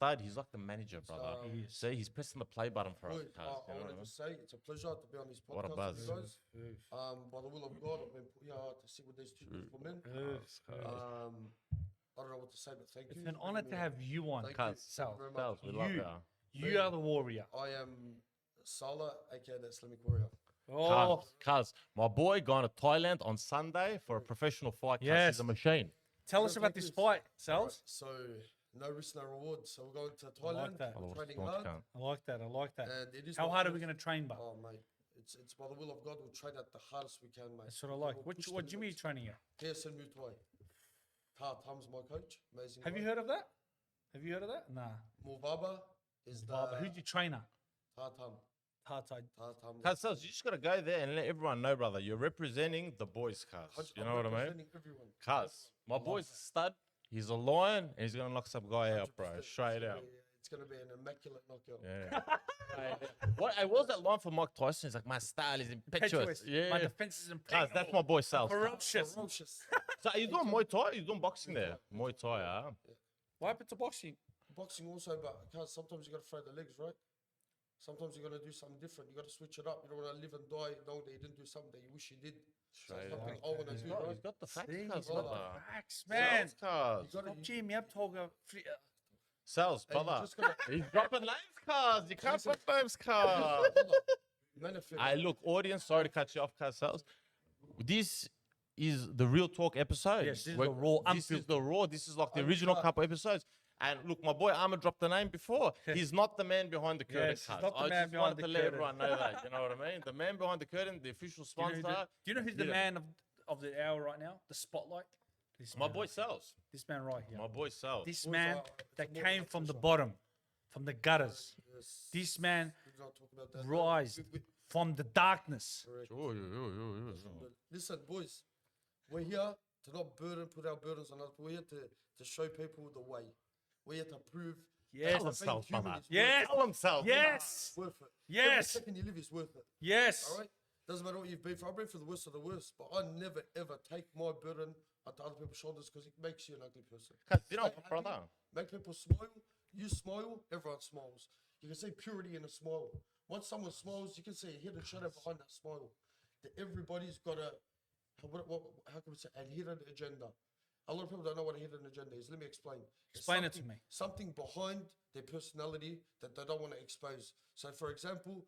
stud. He's like the manager, brother. He is. See, he's pressing the play button for us. Boys, I wanted to say it's a pleasure to be on this What a podcast buzz. with you guys. By the will of God, I've been put here to sit with these two beautiful men. I don't know what to say, but thank you. It's an honor to have you on, Thank Cuz, you Sal. very Sales, much. we love you. You are the warrior. I am Saleh, aka the Islamic warrior. Oh, Cuz, my boy going to Thailand on Sunday for a professional fight. Cuz Yes. he's a machine. tell us about this fight, Sals. So no risk, no reward. So we're going to like Thailand, that. training Don't hard. count. I like that. I like that. And it is How my hard are we first- going to train, but? Oh mate, it's by the will of God. We'll train at the hardest we can, mate. That's what I like. We'll What push what the gym are you limits. training at? PSN moved away. Tam's my coach. Amazing. Have you guy. heard of that? Have you heard of that? Nah. Mubaba is the But who's your trainer? Tatam. Tartai. Tatam. Cuz, Sales, you just got to go there and let everyone know, brother. You're representing the boys, cuz. You know what I mean? Representing everyone. Cuz, my boy's a stud. He's a lion, and he's going to knock some guy out, bro. 100%. Straight out. It's gonna be an immaculate knockout. Yeah. What was that line for Mike Tyson? He's like, my style is impetuous. Yeah. My defense is Cuz, impeccable. that's my boy, Sal. Ferocious. Ferocious. So, he's doing Muay Thai? He's doing boxing there? Muay Thai, huh? What happened to boxing? Boxing also, but cause sometimes you gotta throw the legs, right? Sometimes you gotta do something different. You gotta switch it up. You don't wanna live and die knowing that you didn't do something that you wish you did. So Straight it's something up. I wanna He's do, got, right? he's got the facts, See, cuz, he's got the brother. facts, man. Sales, cuz. You gotta, Stop cheering me up, Tolga. Sales, and you brother. just gotta He's dropping names, cuz. You can't put names, cuz. manifest. Hey, look, audience, sorry to cut you off, cuz, Sales. This is the real talk episode. Yes, this is the raw, This is the raw. This is like the original couple episodes. And look, my boy Ahmad dropped the name before. He's not the man behind the curtain, Yes, he's cuz. not the I man just behind wanted the to let curtain. everyone know that. You know what I mean? The man behind the curtain, the official Do you sponsor. know who's the Yeah. man of the hour right now? The spotlight? This My man. boy Sales. This man right here. My boy Sales. This Boys man are- that it's more came than from the official. bottom, from the gutters. Yes. This man We don't talk about that. rised from the darkness. Correct. Ooh. Listen, boys, we're here to not put our burdens on us. We're here to show people the way. We're here to prove Yes. Tell that himself, being human brother. is Yes. Tell himself. Yes. worth it. Yes. Every second you live is worth it. Yes. All right? Doesn't matter what you've been through. I've been through the worst of the worst, but I never ever take my burden onto other people's shoulders because it makes you an ugly person. Cuz, you know, Stay happy, brother. Make people smile. You smile, everyone smiles. You can see purity in a smile. Once someone smiles, you can see a hidden shadow behind that smile. That everybody's got how can we say, a hidden agenda. A lot of people don't know what a hidden agenda is. Let me explain. There's Explain it to something- me. Something behind their personality that they don't want to expose. So, for example,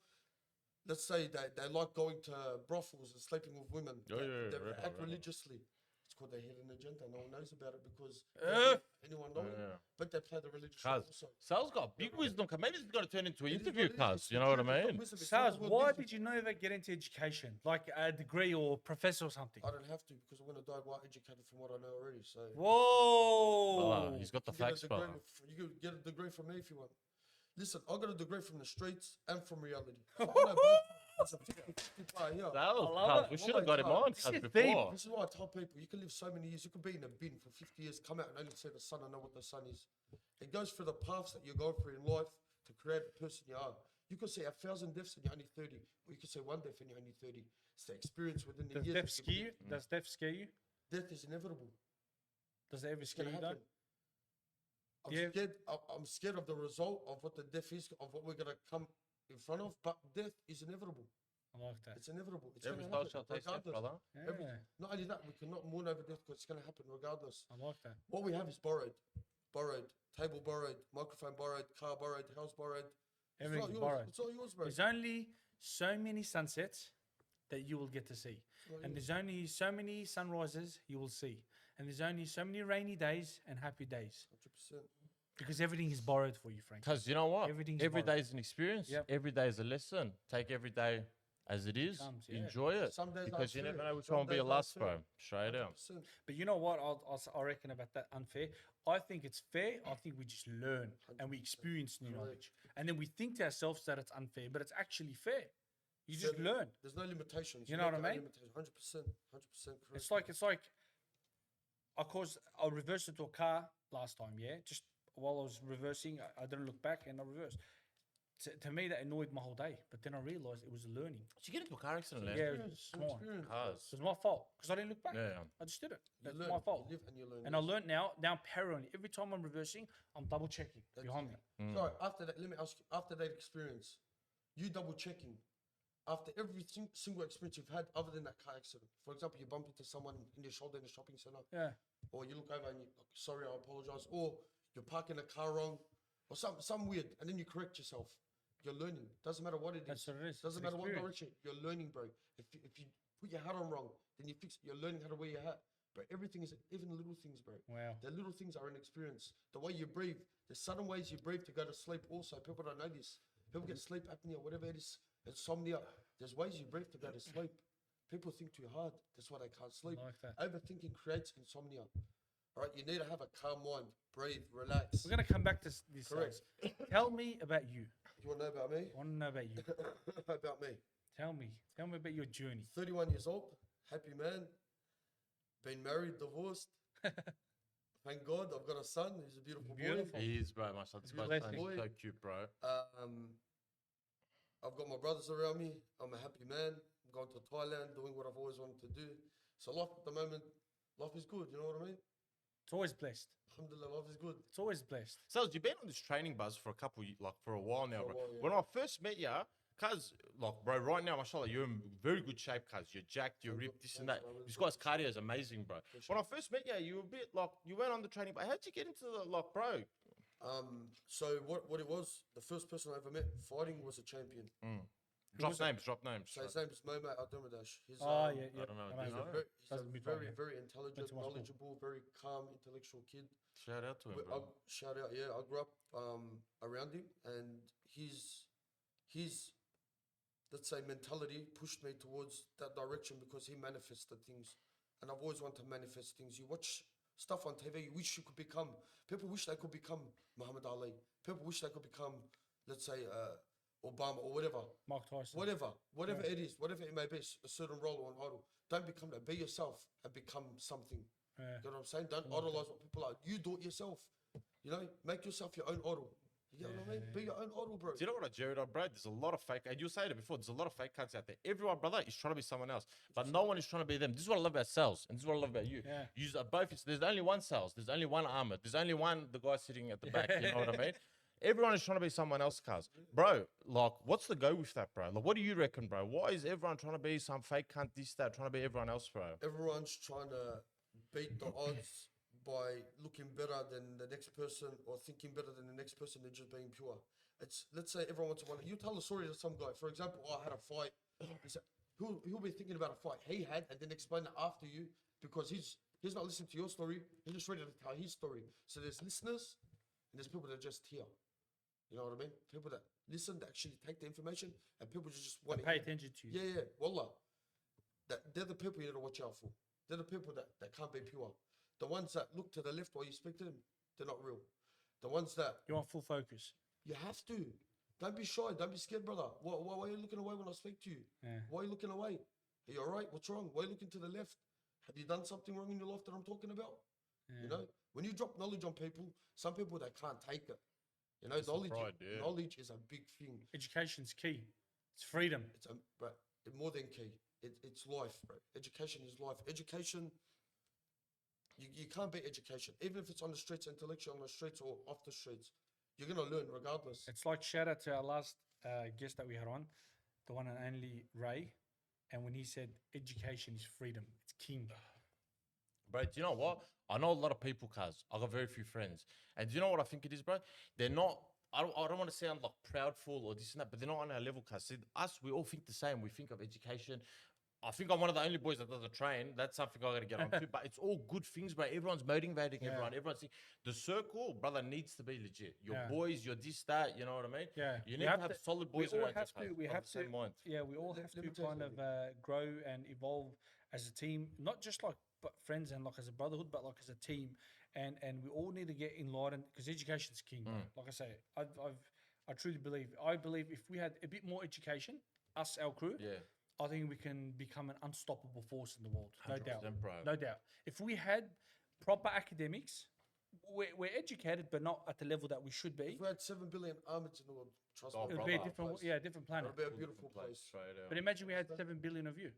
let's say they like going to brothels and sleeping with women. They act religiously. It's called their hidden agenda. No one knows about it because anyone knows it. But they play the religious role Cuz, also. Sal's got big wisdom. Cuz. Maybe it's got to turn into an It is interview, what it is. cuz. It's You the know what I truth, it's not mean? wisdom, it's Saz, not what why wisdom. did you never get into education? Like a degree or professor or something? I don't have to because I'm going to die well educated from what I know already. So Whoa. He's got the you can get a facts, degree brother. you can get a degree from me if you want. Listen, I got a degree from the streets and from reality. So I know both. It's a 50-50 player here. love it. We should have got him on, This cuz, is before. This is why I tell people you can live so many years. You could be in a bin for 50 years, come out and only see the sun and know what the sun is. It goes through the paths that you're going through in life to create the person you are. You can see 1,000 deaths and you're only 30, or you can see one death and you're only 30. It's the experience within the Does years. death that scare you've you? Does death scare you? lived. Death is inevitable. Does it ever It's scare going to you, though? happen. I'm Yeah. scared. I'm scared of the result of what the death is, of what we're going to come in front of. But death is inevitable. I like that. It's inevitable. It's Every going soul to shall happen taste death, regardless. brother. Yeah, Not only that, we cannot mourn over death because it's going to happen regardless. I like that. What we have is borrowed. Borrowed. Table borrowed. Microphone borrowed. Car borrowed. House borrowed. It's Everything's all yours. borrowed. It's all yours, bro. There's only so many sunsets that you will get to see. And there's only so many sunrises you will see. And there's only so many rainy days and happy days. 100%. Because everything is borrowed for you, Frank. Because you know what? Everything's Every borrowed. day is an experience. Yep. Every day is a lesson. Take every day as it is. comes, yeah. Enjoy it. Some days Because you unfair. never know which Some one will be your days last, unfair. bro. Straight out. 100%. But you know what I reckon about that unfair? I think it's fair. I think we just learn and we experience new knowledge. And then we think to ourselves that it's unfair, but it's actually fair. You just learn. There's no limitations. You know what I mean? 100%. 100% correct. It's like, of course, I reversed into a car last time, yeah? Just while I was reversing, I didn't look back and I reversed. to me, that annoyed my whole day. But then I realized it was learning. Did you get into a car accident, Len? Yeah, Experience, come on. experience. Cars. It was my fault because I didn't look back. Yeah. I just did it. You That's learn, my fault. You live and you learn. And I learned now I'm paranoid. Every time I'm reversing, I'm double checking behind me. So after that, let me ask you, after that experience, you double checking after every single experience you've had other than that car accident. For example, you bump into someone in your shoulder in a shopping center, Yeah. or you look over and you, sorry, I apologize, or you're parking the car wrong, or some weird, and then you correct yourself. You're learning. Doesn't matter what it is. That's what it is. Doesn't It's an matter what experience. direction. You're learning, bro. If you put your hat on wrong, then you fix. You're learning how to wear your hat. But everything is even little things, bro. Wow. The little things are an experience. The way you breathe, the sudden ways you breathe to go to sleep. Also, people don't know this. People get sleep apnea, whatever it is, insomnia. There's ways you breathe to go to sleep. People think too hard. That's why they can't sleep. I like that. Overthinking creates insomnia. All right, you need to have a calm mind. Breathe, relax. We're gonna come back to this. Correct. Tell me about you. You want to know about me? I want to know about you. About me. Tell me about your journey. 31 years old, happy man. Been married, divorced. Thank God, I've got a son. He's a beautiful Beautiful. boy. He is, bro. My son's Beautiful both boy. so cute, bro. I've got my brothers around me. I'm a happy man. I'm going to Thailand, doing what I've always wanted to do. So life at the moment, life is good. You know what I mean? It's always blessed. Alhamdulillah, life is good. It's always blessed. So you've been on this training buzz for a couple, for a while now, For a bro. while, yeah. When I first met you, cuz, like, bro, right now, mashallah, you're in very good shape, cuz. You're jacked, you're ripped, this and that. Thanks, man. This guy's cardio is amazing, bro. When I first met you, you were a bit like, you went on the training, but how'd you get into the, like, bro? So what it was, the first person I ever met fighting was a champion. Drop names. So his name is Mohamed Abdelmadash. He's Oh, yeah, yeah. don't know, I do you know? He's a Doesn't be very, fun, very intelligent, Went to my school. knowledgeable, very calm, intellectual kid. Shout out to him, bro. Shout out, yeah. I grew up around him, and his let's say mentality pushed me towards that direction because he manifested things, and I've always wanted to manifest things. You watch stuff on TV, you wish you could become. People wish they could become Muhammad Ali. People wish they could become, let's say, Obama or whatever. Mark Tyson. Whatever it is, whatever it may be, a certain role or an idol. Don't become that. Be yourself and become something. Yeah. You know what I'm saying? Don't idolize what people are. You do it yourself. You know, make yourself your own idol. You know what I mean? Be your own idol, bro. Do you know what, Jared, bro? There's a lot of fake, and you said it before, there's a lot of fake cunts out there. Everyone, brother, is trying to be someone else, but no one is trying to be them. This is what I love about sales, and this is what I love about you. Yeah. You are both. There's only one sales. There's only one Ahmad. There's only one the guy sitting at the back. You know what I mean? Everyone is trying to be someone else, cuz. Bro, like, what's the go with that, bro? Like, what do you reckon, bro? Why is everyone trying to be some fake cunt, this, that, trying to be everyone else, bro? Everyone's trying to beat the odds by looking better than the next person or thinking better than the next person. They're just being pure. It's, let's say everyone wants to want. You tell a story to some guy. For example, I had a fight. He'll be thinking about a fight he had and then explain it after you because he's not listening to your story. He's just ready to tell his story. So there's listeners and there's people that are just here. You know what I mean? People that listen, that actually take the information, and people just want to Pay attention to you. Yeah, wallah. They're the people you need to watch out for. They're the people that can't be pure. The ones that look to the left while you speak to them, they're not real. The ones that You want full focus. you have to. Don't be shy. Don't be scared, brother. Why are you looking away when I speak to you? Yeah. Why are you looking away? Are you all right? What's wrong? Why are you looking to the left? Have you done something wrong in your life that I'm talking about? You know, when you drop knowledge on people, some people, they can't take it. You know, knowledge is a big thing. Education's key. It's freedom. It's but more than key. It's life, bro. Education is life. Education, you can't beat education. Even if it's on the streets, intellectual on the streets or off the streets, you're gonna learn regardless. It's like shout out to our last guest that we had on, the one and only Ray. And when he said education is freedom, it's king. Bro, do you know what? I know a lot of people, cuz. I got very few friends. And do you know what I think it is, bro? They're not, I don't want to sound like proudful or this and that, but they're not on our level, cuz. See, us, we all think the same. We think of education. I think I'm one of the only boys that doesn't train. That's something I got to get onto. But it's all good things, bro. Everyone's motivating everyone. Everyone's the circle, brother, needs to be legit. Your boys, your this, that. You know what I mean? Yeah. You need to have solid boys around you. We have to. Mind. Yeah, we all have to kind of grow and evolve as a team, not just like friends and like as a brotherhood, but like as a team. And we all need to get enlightened because education's king. Bro. Like I say, I truly believe. I believe if we had a bit more education, us, our crew. Yeah. I think we can become an unstoppable force in the world. No doubt. Bro. No doubt. If we had proper academics we're educated, but not at the level that we should be. If we had 7 billion Ahmeds in the world, trust Oh, me, It would be a brother. different, place. different It planet. would be a beautiful place. Straight out. But imagine we had 7 billion of you.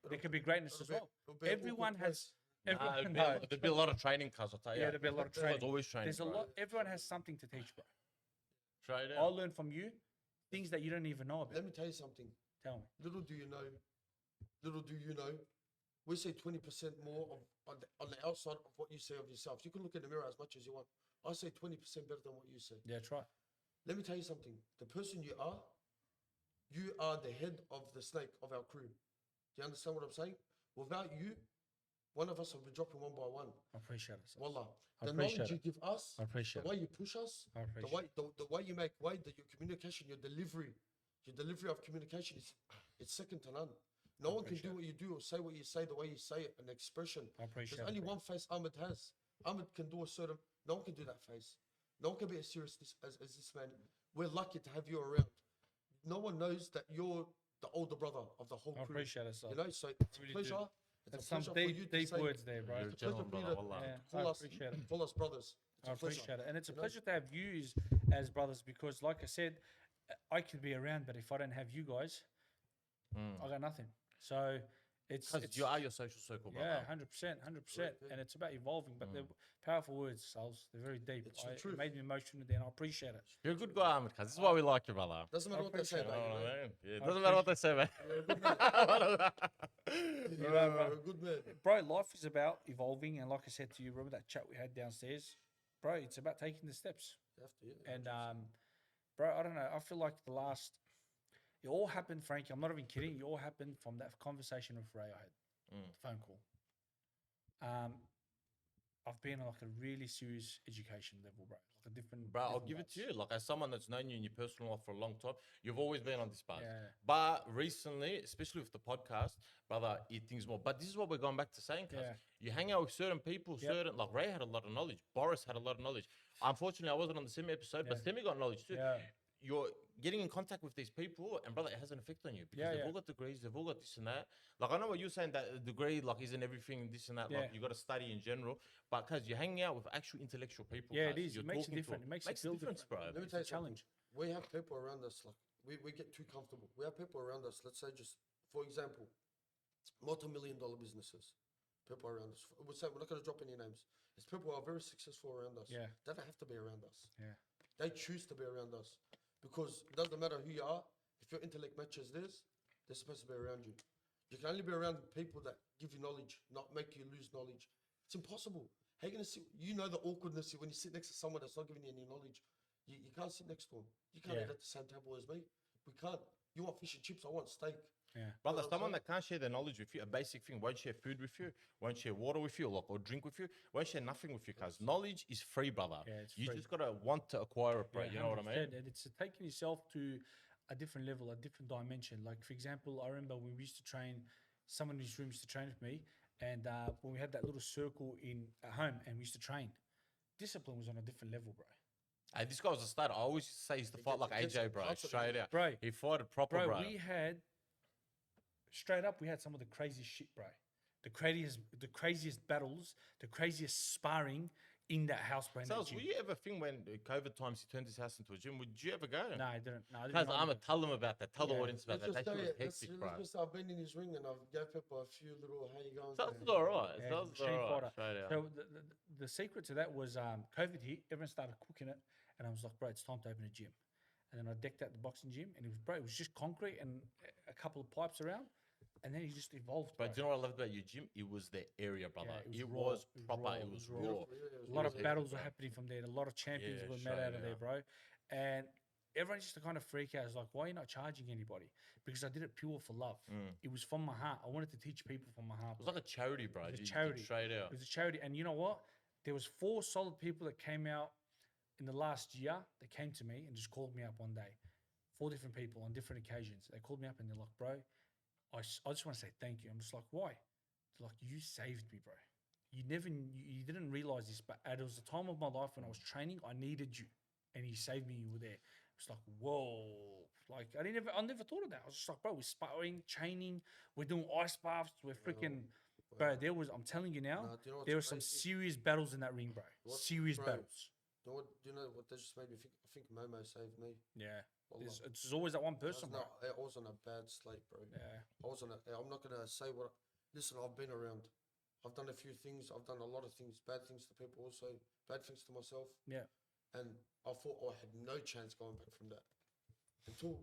There It'll could be be- greatness it'll as be- well. it'll be an awkward Everyone has. place. Nah, Everyone, there'd be a lot of training, cuz I'll tell you. yeah, there'll be a lot of There's training. always training. There's a bro. lot. Everyone has something to teach, bro. Straight I'll out. learn from you things that you don't even know about. Let me tell you something. Tell me. Little do you know, we say 20% more on the outside of what you say of yourself. You can look in the mirror as much as you want. I say 20% better than what you say. Yeah, try. Let me tell you something. The person you are the head of the snake of our crew. Do you understand what I'm saying? Without you, one of us will be dropping one by one. I appreciate it. sir. Wallah. I The appreciate knowledge you it. give us, I appreciate the way you push us, I the appreciate way the way you make way that your communication, your delivery of communication is it's second to none. No one can do what you do or say what you say the way you say it, an expression. I appreciate There's it. only bro. one face Ahmed has. Ahmed can do a certain. No one can do that face. No one can be as serious as this man. We're lucky to have you around. No one knows that you're the older brother of the whole I crew. appreciate it, sir. You know, so it's a really do. pleasure. It's That's a some pleasure for you deep, to deep say, words there, bro. You're a it's a pleasure gentleman, for you brother. to Wallah. Yeah, I appreciate it. call us brothers. It's I a pleasure. appreciate it. And it's a You know? pleasure to have you as brothers because, like I said, I could be around, but if I don't have you guys, I got nothing. So it's Because you are your social circle, brother. yeah, 100%, 100%, yeah. and it's about evolving. But they're powerful words, Souls. They're very deep. It's the It truth. made me emotional, and I appreciate it. You're a good guy, Ahmed, cuz this is why we like you, brother. Doesn't matter what they say, appreciate mate. You know You what know? I mean? Yeah, it I doesn't matter what they say, man. You're a good man. You're a good man. Bro, life is about evolving, and like I said to you, remember that chat we had downstairs, bro? It's about taking the steps. You have to, yeah. And bro, I don't know. I feel like it all happened, Frankie. I'm not even kidding. It all happened from that conversation with Ray I had, the phone call. I've been on like a really serious education level, bro. Like a different. Bro, I'll different give it to levels. you. Like, as someone that's known you in your personal life for a long time, you've always been on this path. Yeah. But recently, especially with the podcast, brother, things more. But this is what we're going back to saying, cuz Yeah. you hang out with certain people, Yep. like Ray had a lot of knowledge, Boris had a lot of knowledge. Unfortunately, I wasn't on the Semi episode, but Yeah. Semi got knowledge too. Yeah. You're getting in contact with these people, and brother, it has an effect on you because Yeah, they've yeah. all got degrees, they've all got this and that. Like, I know what you're saying, that a degree like isn't everything, this and that. Like, Yeah. you got to study in general, but because you're hanging out with actual intellectual people, Yeah, it cuz, is. you're It makes it talking to different. them. It makes it makes a feel difference, different. bro. Let me It's tell a you something. challenge. We have people around us, like, we get too comfortable. We have people around us, let's say, just for example, multi-million-dollar businesses. People around us. We're not going to drop any names. It's people who are very successful around us. Yeah. They don't have to be around us. Yeah. They choose to be around us because it doesn't matter who you are. If your intellect matches theirs, they're supposed to be around you. You can only be around people that give you knowledge, not make you lose knowledge. It's impossible. How you gonna sit? You know the awkwardness when you sit next to someone that's not giving you any knowledge. You can't sit next to them. You can't Yeah. eat at the same table as me. We can't. You want fish and chips? I want steak. Yeah. Brother, know what I'm someone saying? that can't share their knowledge with you, a basic thing, won't share food with you, won't share water with you, or drink with you, won't share nothing with you, because knowledge is free, brother. Yeah, it's you free. just gotta want to acquire it, bro. Yeah, You know what I mean? 100%. And it's taking yourself to a different level, a different dimension. Like, for example, I remember when we used to train, someone in his room used to train with me. And when we had that little circle at home and we used to train, discipline was on a different level, bro. Hey, this guy was a stud. I always used to say he used to fight like gets AJ, the bro. parts of Straight it. out. Bro, He fought it proper, bro. we had, straight up, we had some of the craziest shit, bro. The craziest battles, the craziest sparring in that house, bro. in that Sales, gym. were you ever think when COVID times he turned his house into a gym? Would you ever go? No, I didn't. No, I didn't. Guys, know I'm that. tell them about that. Tell the Yeah. audience about that. That shit was hectic, bro. Let's just I've been in his ring and I've gave Pepper a few little how you going. Sales is alright. Yeah, Sales is machine alright. fighter. Straight out. So the secret to that was COVID hit. Everyone started cooking it, and I was like, bro, it's time to open a gym. And then I decked out the boxing gym, and it was just concrete and a couple of pipes around, and then he just evolved. But bro. do you know what I love about your gym? It was the area, brother. it it was was raw. proper. It It was was raw. raw. A lot of was battles hectic, were bro. happening from there. And a lot of champions Yeah, were made straight out of there, out. bro. And everyone used to kind of freak out. It's like, why are you not charging anybody? Because I did it pure for love. It was from my heart. I wanted to teach people from my heart. It was like a charity, bro. It was a You did charity. Straight out. It was a charity. And you know what? There was 4 solid people that came out in the last year that came to me and just called me up one day. 4 different people on different occasions. They called me up and they're like, bro, I just want to say thank you. I'm just like, why? They're like, you saved me, bro. You didn't realize this, but it was the time of my life when I was training, I needed you. And you saved me, you were there. It's like, whoa. Like, I never thought of that. I was just like, bro, we're sparring, training, we're doing ice baths, we're freaking Bro, I'm telling you now, Nah, do you know what's there were some crazy? serious battles in that ring, bro. What- Serious bro, battles. Do you know what that just made me think? I think Momo saved me. Yeah. Wallah. It's always that one person, bro. I was on a bad slate, bro. Yeah. I'm not gonna say what. Listen, I've been around. I've done a few things. I've done a lot of things. Bad things to people, also bad things to myself. Yeah. And I thought I had no chance going back from that until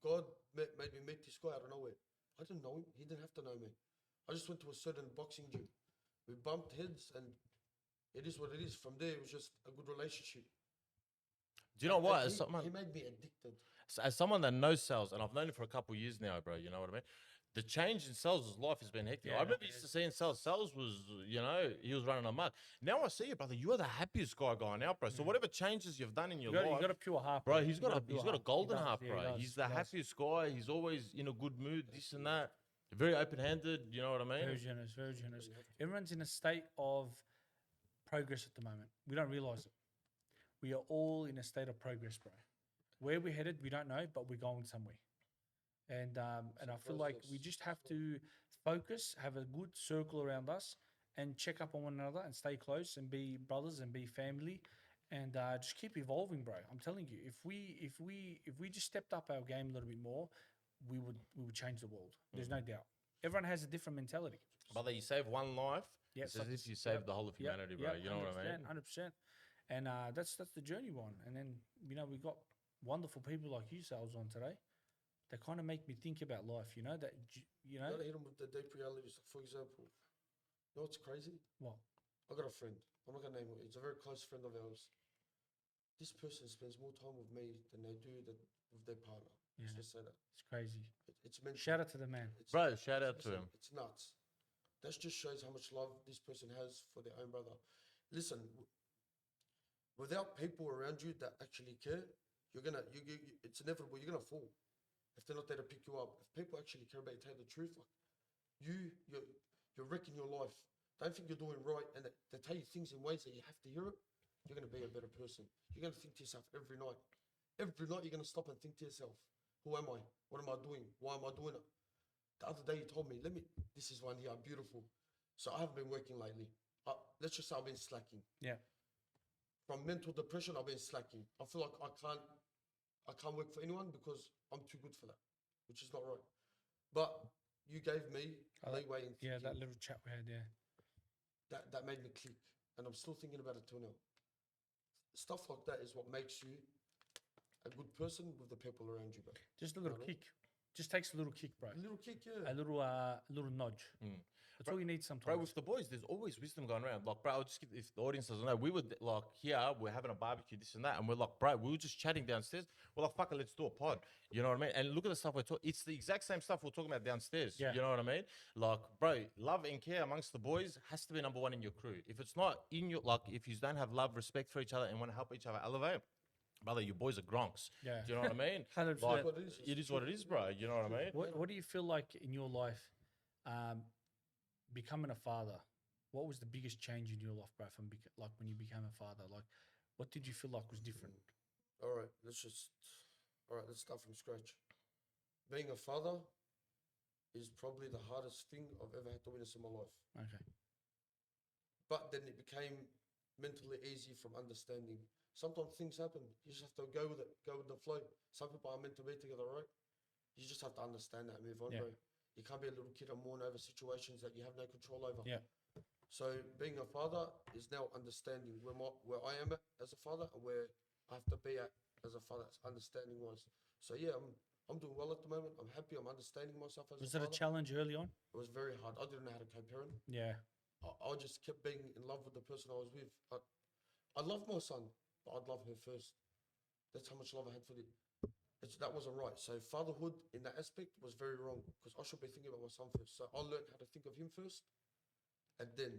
God made me meet this guy out of nowhere. I didn't know him. He didn't have to know me. I just went to a certain boxing gym. We bumped heads, and it is what it is. From there, it was just a good relationship. Do you know what? And As someone, he made me addicted. as someone that knows sales, and I've known it for a couple of years now, bro. You know what I mean? The change in Sales' life has been hectic. Yeah, I remember it used to seeing Sales. Sales was, he was running amok. Now I see you, brother. You are the happiest guy going out, bro. So whatever changes you've done in your You life, got a pure heart, bro, bro. he's You got a pure he's got a heart. He golden does, heart, yeah, bro. he does, He's the he does. happiest guy. He's always in a good mood, this and that. Very open-handed. You know what I mean? Very generous, very generous. Everyone's in a state of progress at the moment. We don't realize it. We are all in a state of progress, bro. Where we're headed, we don't know, but we're going somewhere. And I feel like we just have to focus, have a good circle around us, and check up on one another, and stay close, and be brothers, and be family, and just keep evolving, bro. I'm telling you, if we just stepped up our game a little bit more, we would change the world. There's no doubt. Everyone has a different mentality. Brother, you save one life, Yep, it's as if you saved the whole of humanity, bro. You know what I mean? 100%. And that's the journey one. And then we got wonderful people like you, Sales, on today. They kind of make me think about life. You know that You gotta hit them with the deep realities. For example, you know what's crazy? what? I got a friend. I'm not gonna name it. It's a very close friend of ours. This person spends more time with me than they do with their partner. Yeah. Let's just say that. It's crazy. It's mental. Shout out to the man. It's, Bro, shout out to listen, him. It's nuts. That just shows how much love this person has for their own brother. Listen, without people around you that actually care, you're gonna it's inevitable. You're gonna fall if they're not there to pick you up. If people actually care about you, tell you the truth, like you're wrecking your life. Don't think you're doing right, and they tell you things in ways that you have to hear it. You're gonna be a better person. You're gonna think to yourself every night. Every night you're gonna stop and think to yourself, who am I? What am I doing? Why am I doing it? The other day you told me, this is one here, beautiful. So I haven't been working lately. Let's just say I've been slacking. Yeah. From mental depression, I've been slacking. I feel like I can't work for anyone because I'm too good for that, which is not right. But you gave me leeway in thinking. Yeah, that little chat we had. Yeah. That made me click, and I'm still thinking about it till now. Stuff like that is what makes you a good person with the people around you, bro. Just a little kick. Just takes a little kick, bro. A little kick, yeah. A little nudge. That's all you need sometimes. Bro, with the boys, there's always wisdom going around. Like, bro, I'll just give, if the audience doesn't know, we would, like, here, we're having a barbecue, this and that, and we're like, bro, we were just chatting downstairs. We're like, fuck it, let's do a pod. You know what I mean? And look at the stuff we're talking, it's the exact same stuff we're talking about downstairs. Yeah. You know what I mean? Like, bro, love and care amongst the boys has to be number one in your crew. If it's not in your, like, if you don't have love, respect for each other, and want to help each other elevate, brother, your boys are gronks. Yeah. Do you know what I mean? 100%. Like, What it is, it is what it is, bro. You know what I mean? What do you feel like in your life, becoming a father? What was the biggest change in your life, bro? From like when you became a father, like what did you feel like was different? All right, let's start from scratch. Being a father is probably the hardest thing I've ever had to witness in my life. Okay. But then it became mentally easy from understanding. Sometimes things happen. You just have to go with it, go with the flow. Some people are meant to be together, right? You just have to understand that and move on, Yeah. bro. You can't be a little kid and mourn over situations that you have no control over. Yeah. So being a father is now understanding where I am at as a father and where I have to be at as a father, understanding wise. So yeah, I'm doing well at the moment. I'm happy. I'm understanding myself as Was a it a father. challenge early on? It was very hard. I didn't know how to co-parent. Yeah. I just kept being in love with the person I was with. I love my son, but I'd love her first. That's how much love I had for that wasn't right. So fatherhood in that aspect was very wrong because I should be thinking about my son first. So I learned how to think of him first, and then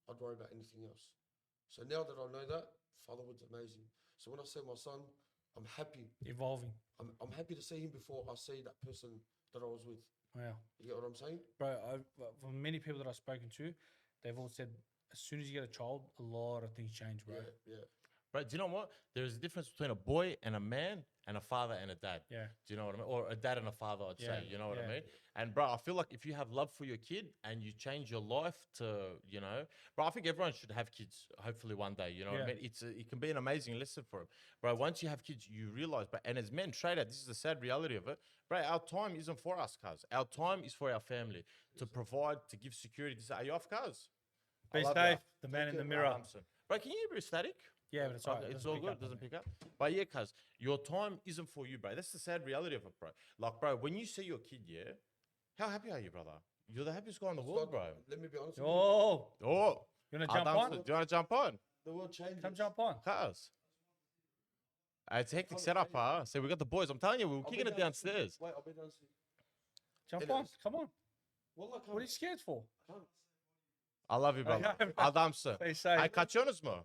I'd worry about anything else. So now that I know that, fatherhood's amazing. So when I see my son, I'm happy. Evolving. I'm happy to see him before I see that person that I was with. Wow. You get what I'm saying? Bro, for many people that I've spoken to, they've all said as soon as you get a child, a lot of things change, bro. Yeah. Bro, do you know what? There's a difference between a boy and a man and a father and a dad. Yeah. Do you know what I mean? Or a dad and a father, I'd say. Yeah, You know what I yeah. mean? And bro, I feel like if you have love for your kid and you change your life to, you know, bro, I think everyone should have kids. Hopefully one day. You know what I Yeah. mean? It can be an amazing lesson for them, bro. Once you have kids, you realize. But and as men, straight out, this is the sad reality of it, bro. Our time isn't for us, cuz. Our time is for our family to provide, to give security. To say, are you off, cuz? I Be love safe. ya. The man in the care, mirror. Bro, can you be static? Yeah, but it's all right. Okay, It it's doesn't all pick good. up on Doesn't me. pick up. But yeah, cuz your time isn't for you, bro. That's the sad reality of it, bro. Like, bro, when you see your kid, yeah, how happy are you, brother? You're the happiest guy in the world, bro. Let me be honest with you. Oh, Oh, you want to jump Adam's- on? do you want to jump on? The world changes. Come jump on. Cuz. It's a hectic setup, huh? So we got the boys. I'm telling you, we were I'll be kicking it downstairs. downstairs. Wait, I'll be downstairs. Jump on. Anyways. Come on. Well, I can't. What are you scared for? I love you, brother. Okay, bro. Adamsın. Be safe. I kaçıyorsunuz mu?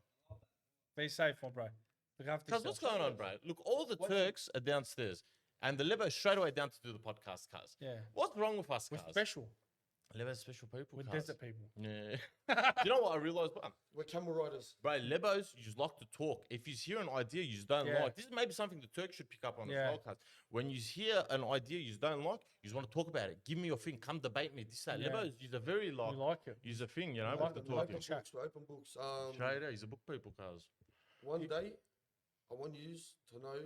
Be safe, my bro. Look after Cuz, yourself. what's going on, bro? Look, all the Turks are downstairs. And the Lebo is straight away down to do the podcast, cuz. Yeah. What's wrong with us, We're cuz? special. Leba's special people, We're cuz. desert people. Yeah. Do you know what I realized, bro? We're camel riders. Bro, Lebos, you just like to talk. If you hear an idea you just don't Yeah. like, this is maybe something the Turks should pick up on Yeah. as well, cuz. When you hear an idea you just don't like, you just want to talk about it. Give me your thing. Come debate me. This, that. Yeah. Lebos, he's a very, We like, like it. he's a thing, you know, like with the it, we like talking. it. Chat. We're open books. Straight out, he's a book people, cuz. One day, I want you to know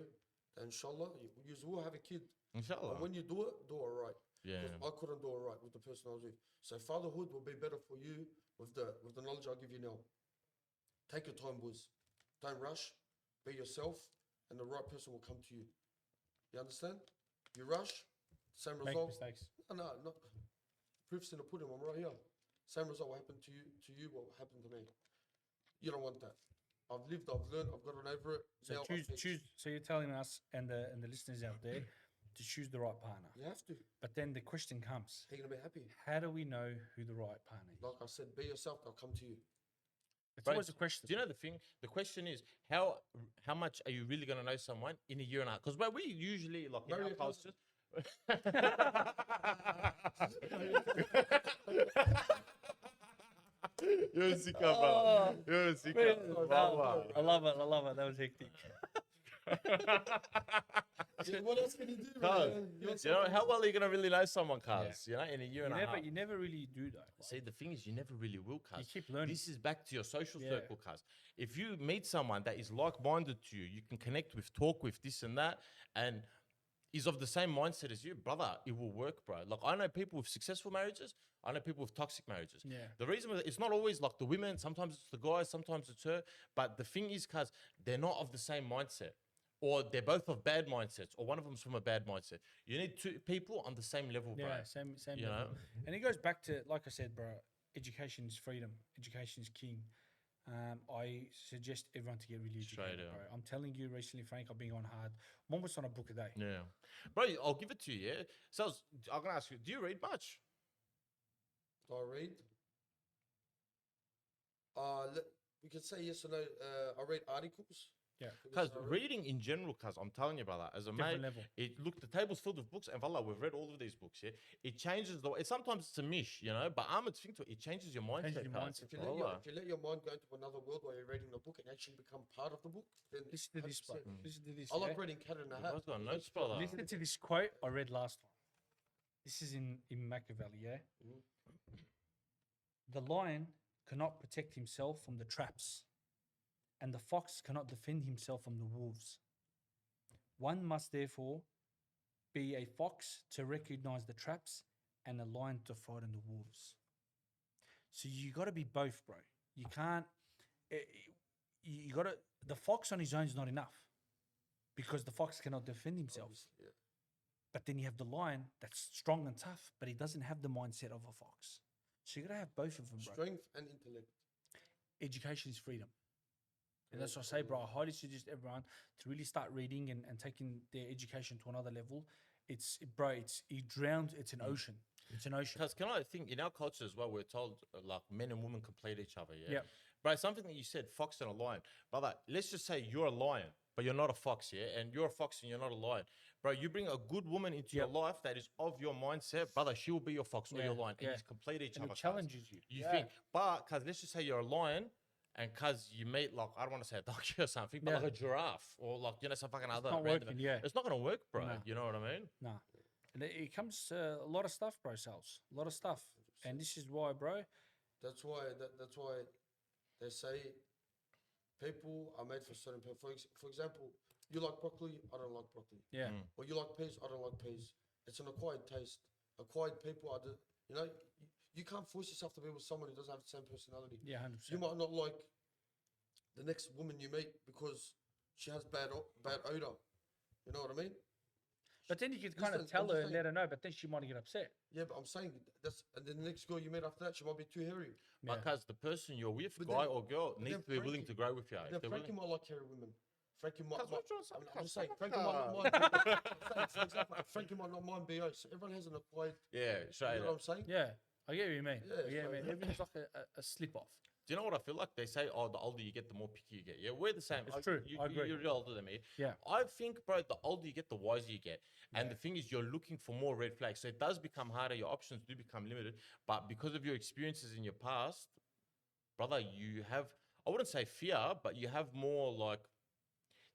that inshallah, you will have a kid. Inshallah. And when you do it right. Yeah. 'Cause I couldn't do it right with the person I was with. So fatherhood will be better for you with the knowledge I give you now. Take your time, boys. Don't rush. Be yourself, and the right person will come to you. You understand? You rush, same Make result. mistakes. No, not proof's in the pudding. I'm right here. Same result will happen to you. What happened to me? You don't want that. I've lived. I've learned. I've gotten over it. So Now I fix. choose. So you're telling us and the listeners out there to choose the right partner. You have to. But then the question comes: Are you gonna be happy? how do we know who the right partner is? Like I said, be yourself. They'll come to you. It's Bro, always a question. Do you know the thing? The question is how much are you really gonna know someone in a year and a half? Because we usually like in Marry our your cousin. cultures. You're a sicker, brother. You're a sicker. Man, Wow. I love it. I love it. That was hectic. Yeah, what else can you do? Cuz, Man? you know, how well are you gonna really know someone, cuz? You know, in a year and a half. You never really do though. Like, See, the thing is, you never really will, cuz. you keep learning. This is back to your social Yeah. circle, cuz. If you meet someone that is like-minded to you, you can connect with, talk with, this and that, and is of the same mindset as you, brother, it will work, bro. Like, I know people with successful marriages. I know people with toxic marriages. Yeah. The reason it's not always like the women. Sometimes it's the guys. Sometimes it's her. But the thing is, cuz they're not of the same mindset. Or they're both of bad mindsets, or one of them's from a bad mindset. You need two people on the same level, bro. Yeah, same You level. know? And it goes back to, like I said, bro, education is freedom. Education is king. I suggest everyone to get really Straight educated, out. bro. I'm telling you recently, Frank, I've been on hard. I'm almost on a book a day. Yeah. Bro, I'll give it to you, yeah? So I'm going to ask you, do you read much? Do I read? We could say yes or no. I read articles. Yeah. Because reading in general, cuz I'm telling you, brother, as a Different mate, level. look, the table's filled with books, and wallah, we've read all of these books, yeah? It changes the way, sometimes it's a mish, you know, but Ahmad's thing to it, it changes your mindset, Changes your cuz. mindset, If you, Wallah. if you let your mind go into another world while you're reading the book and actually become part of the book, then Listen to this, bro. 100%. Listen to this. I like yeah? reading Cat in the You Hat. guys got notes, brother. Listen to this quote I read last time. This is in Machiavelli, yeah? Mhm. The lion cannot protect himself from the traps, and the fox cannot defend himself from the wolves. One must therefore be a fox to recognize the traps and a lion to frighten the wolves. So you got to be both, bro. You can't. You got to. The fox on his own is not enough because the fox cannot defend himself. Obviously, yeah. But then you have the lion that's strong and tough, but he doesn't have the mindset of a fox. So you got to have both of them, bro. Strength and intellect. Education is freedom. And Yeah, that's what I say, bro. I highly suggest everyone to really start reading and taking their education to another level. It drowns, it's an ocean. It's an ocean. Because can I think in our culture as well, we're told like men and women complete each other, yeah? Yep. Bro, something that you said, fox and a lion. Brother, let's just say you're a lion, but you're not a fox, yeah? And you're a fox and you're not a lion. Bro, you bring a good woman into your Yep. life that is of your mindset, brother, she will be your fox or Yeah, your lion. yeah. And you complete each And other. it cuz. challenges you. You Yeah. think, but because let's just say you're a lion and cause you meet like I don't want to say a donkey or something, but Yeah. like a giraffe or like some fucking other. not random- working, yeah. It's not gonna work, bro. Nah. You know what I mean? Nah. And it comes to a lot of stuff, bro, Sals. A lot of stuff. And this is why, bro. That's why they say people are made for certain people. For example, you like broccoli, I don't like broccoli. Yeah. Or you like peas, I don't like peas. It's an acquired taste. Acquired people are, you know, you can't force yourself to be with someone who doesn't have the same personality. Yeah, 100%. You might not like the next woman you meet because she has bad odor. You know what I mean? But then you can kind of Listen, tell I'm her just and saying- let her know, but then she might get upset. Yeah, but I'm saying and then the next girl you meet after that, she might be too hairy. Yeah. Because the person you're with, But guy then- or girl, but needs then to be willing Frankie- to grow with you. Then If they're Frankie willing- might like hairy women. Frankie might. Cause what you're saying, I'm just saying, cause Frankie might not mind. For example, Frankie might not mind BO. So everyone has an acquired. Yeah, You straight know what up. I'm saying? Yeah. I get what you mean. Yeah, I get what you so- mean. Everything's like a slip off. Do you know what I feel like? They say, oh, the older you get, the more picky you get. Yeah, we're the same. It's true. I agree. You're older than me. Yeah. I think, bro, the older you get, the wiser you get. And Yeah. the thing is, you're looking for more red flags. So it does become harder. Your options do become limited. But because of your experiences in your past, brother, you have, I wouldn't say fear, but you have more like,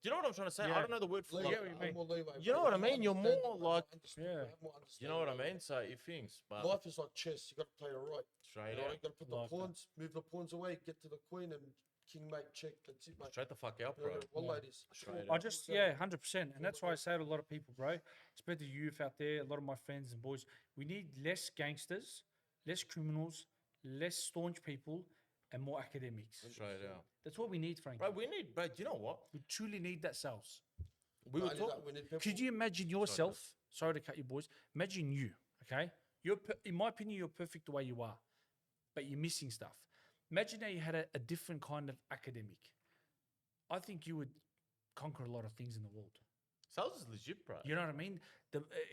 do you know what I'm trying to say? I Yeah. don't know the word for I like, get what you mean. More leeway, You know bro. what I More mean? You're more understanding, bro. like- Understand, Yeah. have more you know what I understanding. mean? So it things, but Life is like chess. You got to play it right. straight You know, out. you got to put the Like that. pawns, move the pawns away, get to the queen, and king mate check. That's it, mate. Straight the fuck out, You know, bro. well, Yeah. ladies. Straight I up. just, yeah, 100%. And that's why I say to a lot of people, bro, especially the youth out there, a lot of my friends and boys, we need less gangsters, less criminals, less staunch people, and more academics. Straight out. That's what we need, Frank. Bro, we need, bro, do you know what? We truly need that selves. We were Not only talking. that, we need people- Could you imagine yourself? Sorry to cut you, boys. Imagine you, okay? In my opinion, you're perfect the way you are, but you're missing stuff. Imagine how you had a different kind of academic. I think you would conquer a lot of things in the world. Sales is legit, bro. You know what I mean?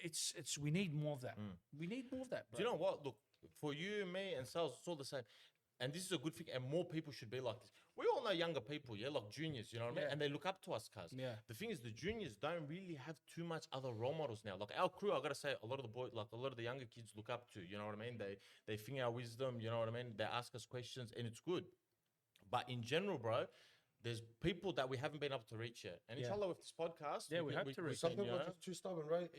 It's we need more of that. We need more of that. Bro. Do you know what? Look, for you, me, and sales, it's all the same. And this is a good thing, and more people should be like this. We all know younger people, yeah, like juniors, you know what I mean? Yeah. And they look up to us, cuz. Yeah. The thing is, the juniors don't really have too much other role models now. Like our crew, I gotta say, a lot of the boys, like a lot of the younger kids look up to, you know what I mean? They think our wisdom, you know what I mean? They ask us questions, and it's good. But in general, bro, there's people that we haven't been able to reach yet. And Yeah. inshallah, with this podcast, Yeah, we hope to reach Some can, people you are know, just too stubborn, right?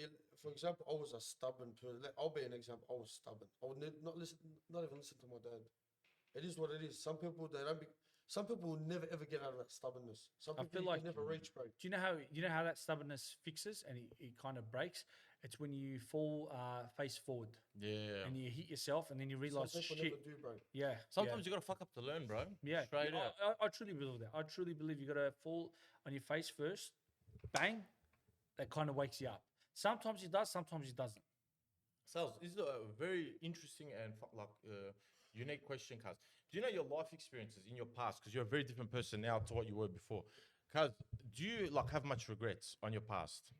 For example, I was a stubborn person. I'll be an example. I was stubborn. I would not even listen to my dad. It is what it is. Some people some people will never ever get out of that stubbornness. Some I people feel you like- can never reach, bro. Do you know how that stubbornness fixes and it kind of breaks? It's when you fall face forward yeah. and you hit yourself and then you realize Some people shit. never do, bro. Yeah. Sometimes you gotta fuck up to learn, bro. yeah. Straight yeah, out. I truly believe that. I truly believe you got to fall on your face first. Bang. That kind of wakes you up. Sometimes it does. Sometimes it doesn't. Sales, this is a very interesting and unique question, cuz. Do you know your life experiences in your past? Because you're a very different person now to what you were before. Cuz, do you like have much regrets on your past?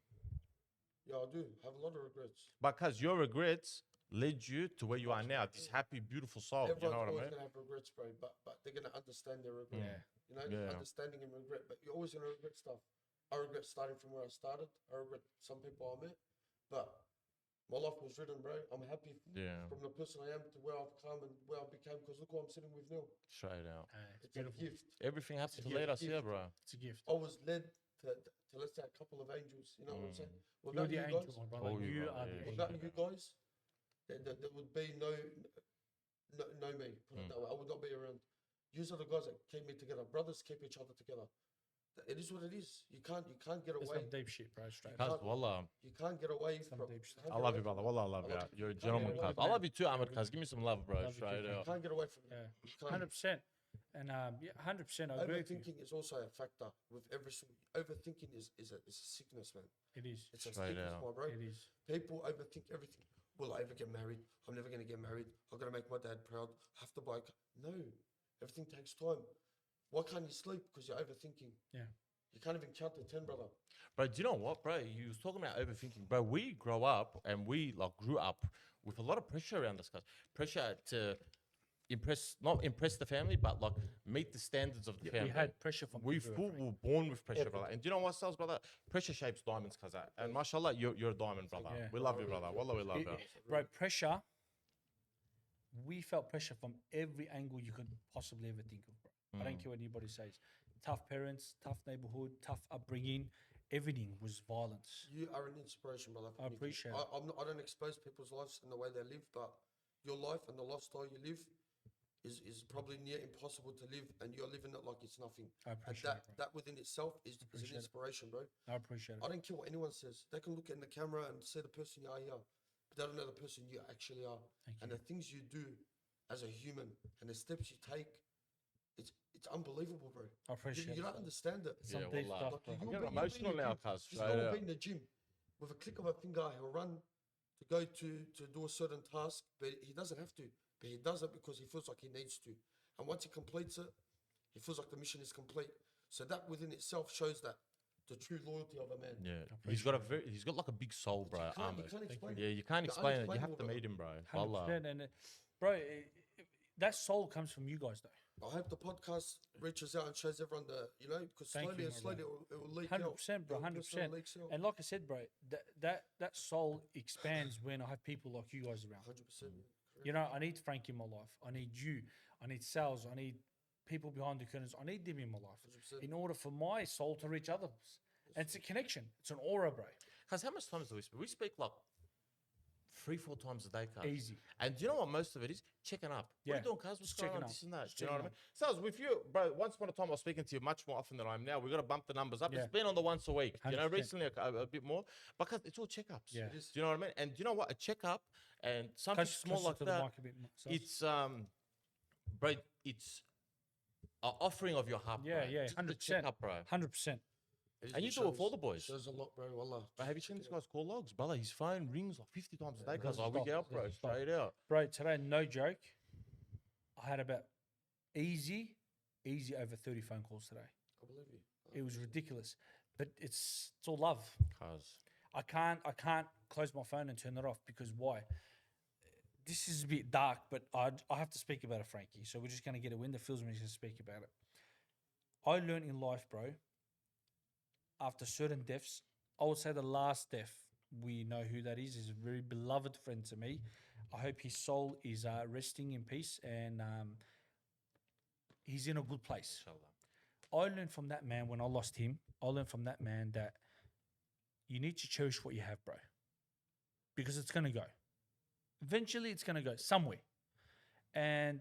Yeah, I do. Have a lot of regrets. Because your regrets led you to where you are now, this happy, beautiful soul. Everyone's You know what I always mean? gonna have regrets, bro. But they're gonna understand their regret. Yeah. You know, Yeah. understanding and regret. But you're always gonna regret stuff. I regret starting from where I started. I regret some people I met. But my life was written, bro. I'm happy Yeah, from the person I am to where I've come and where I became. Because look what I'm sitting with now. straight out. It's It's a beautiful. gift. Everything happens It's to a lead us gift. here, bro. It's a gift. I was led to let's say a couple of angels. You know what I'm saying? You're Without the you angel, guys, my brother. Oh, you you are, are yeah, the yeah. angel. without you guys, there would be no me. Put it that way. I would not be around. These are the guys that keep me together. Brothers keep each other together. It is what it is. You can't get It's away. some deep shit, bro. Straight Cuz- up. Cuz, wallah. You can't get away Some from. deep you shit. can't I get love away you, brother. from- Wallah, I love I you. love you. You're a Can't get gentleman, away cuz. from I it. love you too, Ahmad, cuz. Give me some love, bro. Love you too, Straight Frank. out. Can't get away from it. Yeah. You can't. 100%. And yeah, 100%. I agree with you. Overthinking is also a factor with every single. Overthinking is a sickness, man. It is. It's a Straight sickness, out. my bro. It is. People overthink everything. Will I ever get married? I'm never gonna get married. I'm gonna make my dad proud. I have to buy a car. No, everything takes time. Why can't you sleep? Because you're overthinking. Yeah. You can't even count to 10, brother. Bro, do you know what, bro? You was talking about overthinking, bro. We grow up and we like grew up with a lot of pressure around us, guys. Pressure to not impress the family, but like meet the standards of the We family. had pressure from We everywhere, Frank. were born with pressure, brother. And do you know what, Sals, brother? Pressure shapes diamonds, cuz. And mashallah, you're a diamond, brother. Yeah. We love you, brother. Wallah, we love you. Bro, pressure. We felt pressure from every angle you could possibly ever think of, bro. I don't care what anybody says. Tough parents, tough neighborhood, tough upbringing. Everything was violence. You are an inspiration, brother. I appreciate it. I don't expose people's lives in the way they live, but your life and the lifestyle you live is probably near impossible to live, and you're living it like it's nothing. I And appreciate it, bro. that within itself is an appreciate it. inspiration, bro. I appreciate it. I don't care what anyone says. They can look in the camera and say the person you are here, but they don't know the person you actually are. Thank And you. the things you do as a human and the steps you take, it's unbelievable, bro. I appreciate You it. don't understand it. Some Yeah, deep wallah. stuff, Like, bro. I'm you'll getting be- you'll be in emotional the now, gym. cuz. This Straight guy will up. be in the gym with a click of a finger. He'll run to go to do a certain task, but he doesn't have to. But he does it because he feels like he needs to. And once he completes it, he feels like the mission is complete. So that within itself shows that the true loyalty of a man. Yeah, he's got like a big soul, bro. You Ahmad. can't explain Yeah, it. you can't You're explain it. You have unexplainable, to brother. meet him, bro. 100%. Wallah. And bro, that soul comes from you guys, though. I hope the podcast reaches out and shows everyone because Thank slowly you, and my slowly brother. it will leak 100%, bro. It will 100%. leaks out. And like I said, bro, that soul expands when I have people like you guys around. 100%. You know, I need Frank in my life. I need you. I need Sales. I need people behind the curtains. I need them in my life 100%. in order for my soul to reach others. And it's a connection. It's an aura, bro. Cuz how much times do we speak? We speak like 3-4 times a day, cuz. Easy. And do you know what most of it is? Checking up. What are Yeah, you doing, cuz? What's just going checking on? up. This and that. Just Do you know what I checking mean? So with you, bro, once upon a time I was speaking to you much more often than I am now. We got to bump the numbers up. Yeah. It's been on the once a week. You know, 100%. recently a bit more. Because it's all checkups. Yeah. It is. Do you know what I mean? And do you know what? A checkup and something Close small like to the that. mic a bit, Sales. It's bro, it's an offering of your heart, Yeah, bro. yeah, Just to 100%. check up, bro. 100%. And you do it for the boys. Shows a lot, bro. Wallah. But have you seen this guy's call logs, brother? His phone rings like 50 times a day because doesn't we stop, get up, bro, doesn't stop. straight out. Bro, today, no joke, I had about easy over 30 phone calls today. I believe you. It was ridiculous. But it's all love. Cuz. I can't close my phone and turn it off because why? This is a bit dark, but I have to speak about it, Frankie. So we're just going to get a win that feels me to speak about it. I learned in life, bro, after certain deaths, I would say the last death, we know who that is a very beloved friend to me. I hope his soul is resting in peace and he's in a good place. Inshallah. I learned from that man when I lost him, I learned from that man that you need to cherish what you have, bro. Because it's going to go. Eventually, it's going to go somewhere. And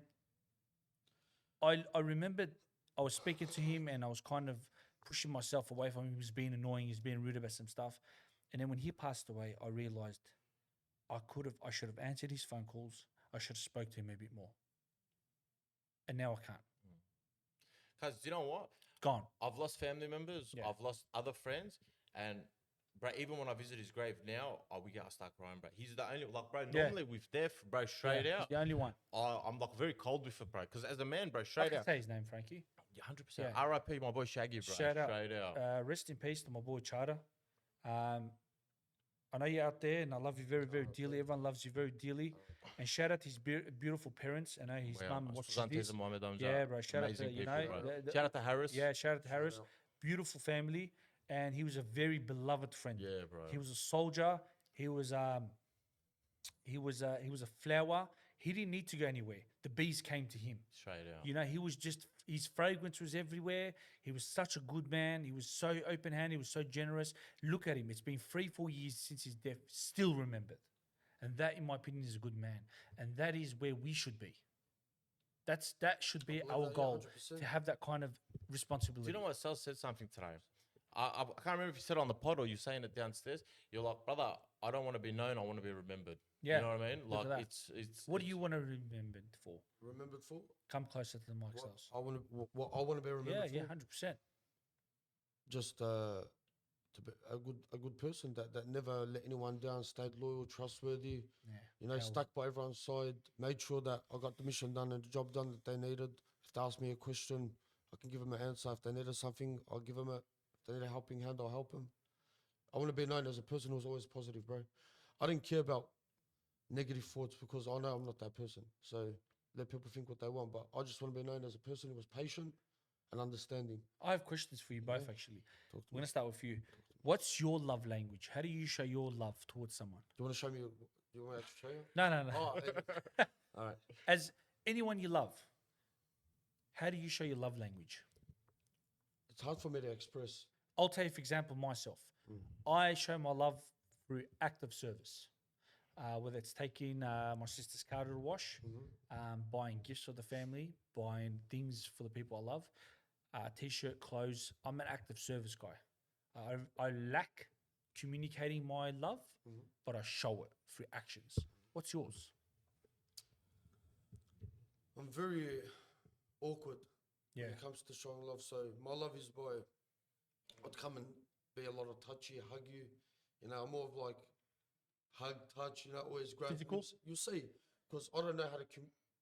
I remembered I was speaking to him and I was kind of pushing myself away from him. He was being annoying. He was being rude about some stuff. And then when he passed away, I realized I should have answered his phone calls. I should have spoke to him a bit more. And now I can't. Because you know what? Gone. I've lost family members. Yeah. I've lost other friends. And, bro, even when I visit his grave now, we gotta start crying, bro. He's the only, like, bro, Yeah. normally with death, bro, straight Yeah, he's out. the only one. I'm like very cold with it, bro. Because as a man, bro, I straight can out. say his name, Frankie. Yeah, 100%. Yeah. RIP, my boy Shaggy, bro. Shout out. Straight out. Rest in peace to my boy Chada. I know you're out there, and I love you very, very dearly. Everyone loves you very dearly. And shout out to his beautiful parents. I know his Wow. mum watches Suzanne this. Teza Mohammed Hamza, Yeah, bro. Shout out to amazing you people, know. bro. the- Shout out to Harris. Yeah, shout out to Harris. out. Beautiful family, and he was a very beloved friend. Yeah, bro. He was a soldier. He was a flower. He didn't need to go anywhere. The bees came to him. Straight out. You know, he was just, his fragrance was everywhere. He was such a good man. He was so open handed. He was so generous. Look at him. It's been 3-4 years since his death, still remembered. And that, in my opinion, is a good man. And that is where we should be. That should be believe our that, yeah, goal, 100%. to have that kind of responsibility. Do you know what? Sal said something today. I can't remember if you said it on the pod or you saying it downstairs. You're like, brother, I don't want to be known. I want to be remembered. Yeah, You know what I mean? look at Like that. it's. What do you want to be remembered for? Remembered for? Come closer to the mic, What Sals. I want to, what I want to be remembered Yeah, for? 100%. Just to be a good person that never let anyone down, stayed loyal, trustworthy. Yeah. You know, Hell. stuck by everyone's side, made sure that I got the mission done and the job done that they needed. If they ask me a question, I can give them an answer. If they needed something, I'll give them it. If they need a helping hand, I'll help them. I want to be known as a person who's always positive, bro. I didn't care about negative thoughts because I know I'm not that person. So let people think what they want. But I just want to be known as a person who was patient and understanding. I have questions for you both, Yeah. actually. Talk to I'm me. going to start with you. What's your love language? How do you show your love towards someone? Do you want to show me? Do you want me to show you? No. Oh, all right. As anyone you love, How do you show your love language? It's hard for me to express. I'll take, for example, myself. I show my love through act of service. Whether it's taking my sister's car to the wash, buying gifts for the family, buying things for the people I love, t-shirt, clothes. I'm an active service guy. I lack communicating my love, but I show it through actions. What's yours? I'm very awkward Yeah. when it comes to showing love. So my love is by, I'd come and be a lot of touchy, hug you. You know, I'm more of like hug, touch, you know, always grab. Physical? You'll see, because I don't know how to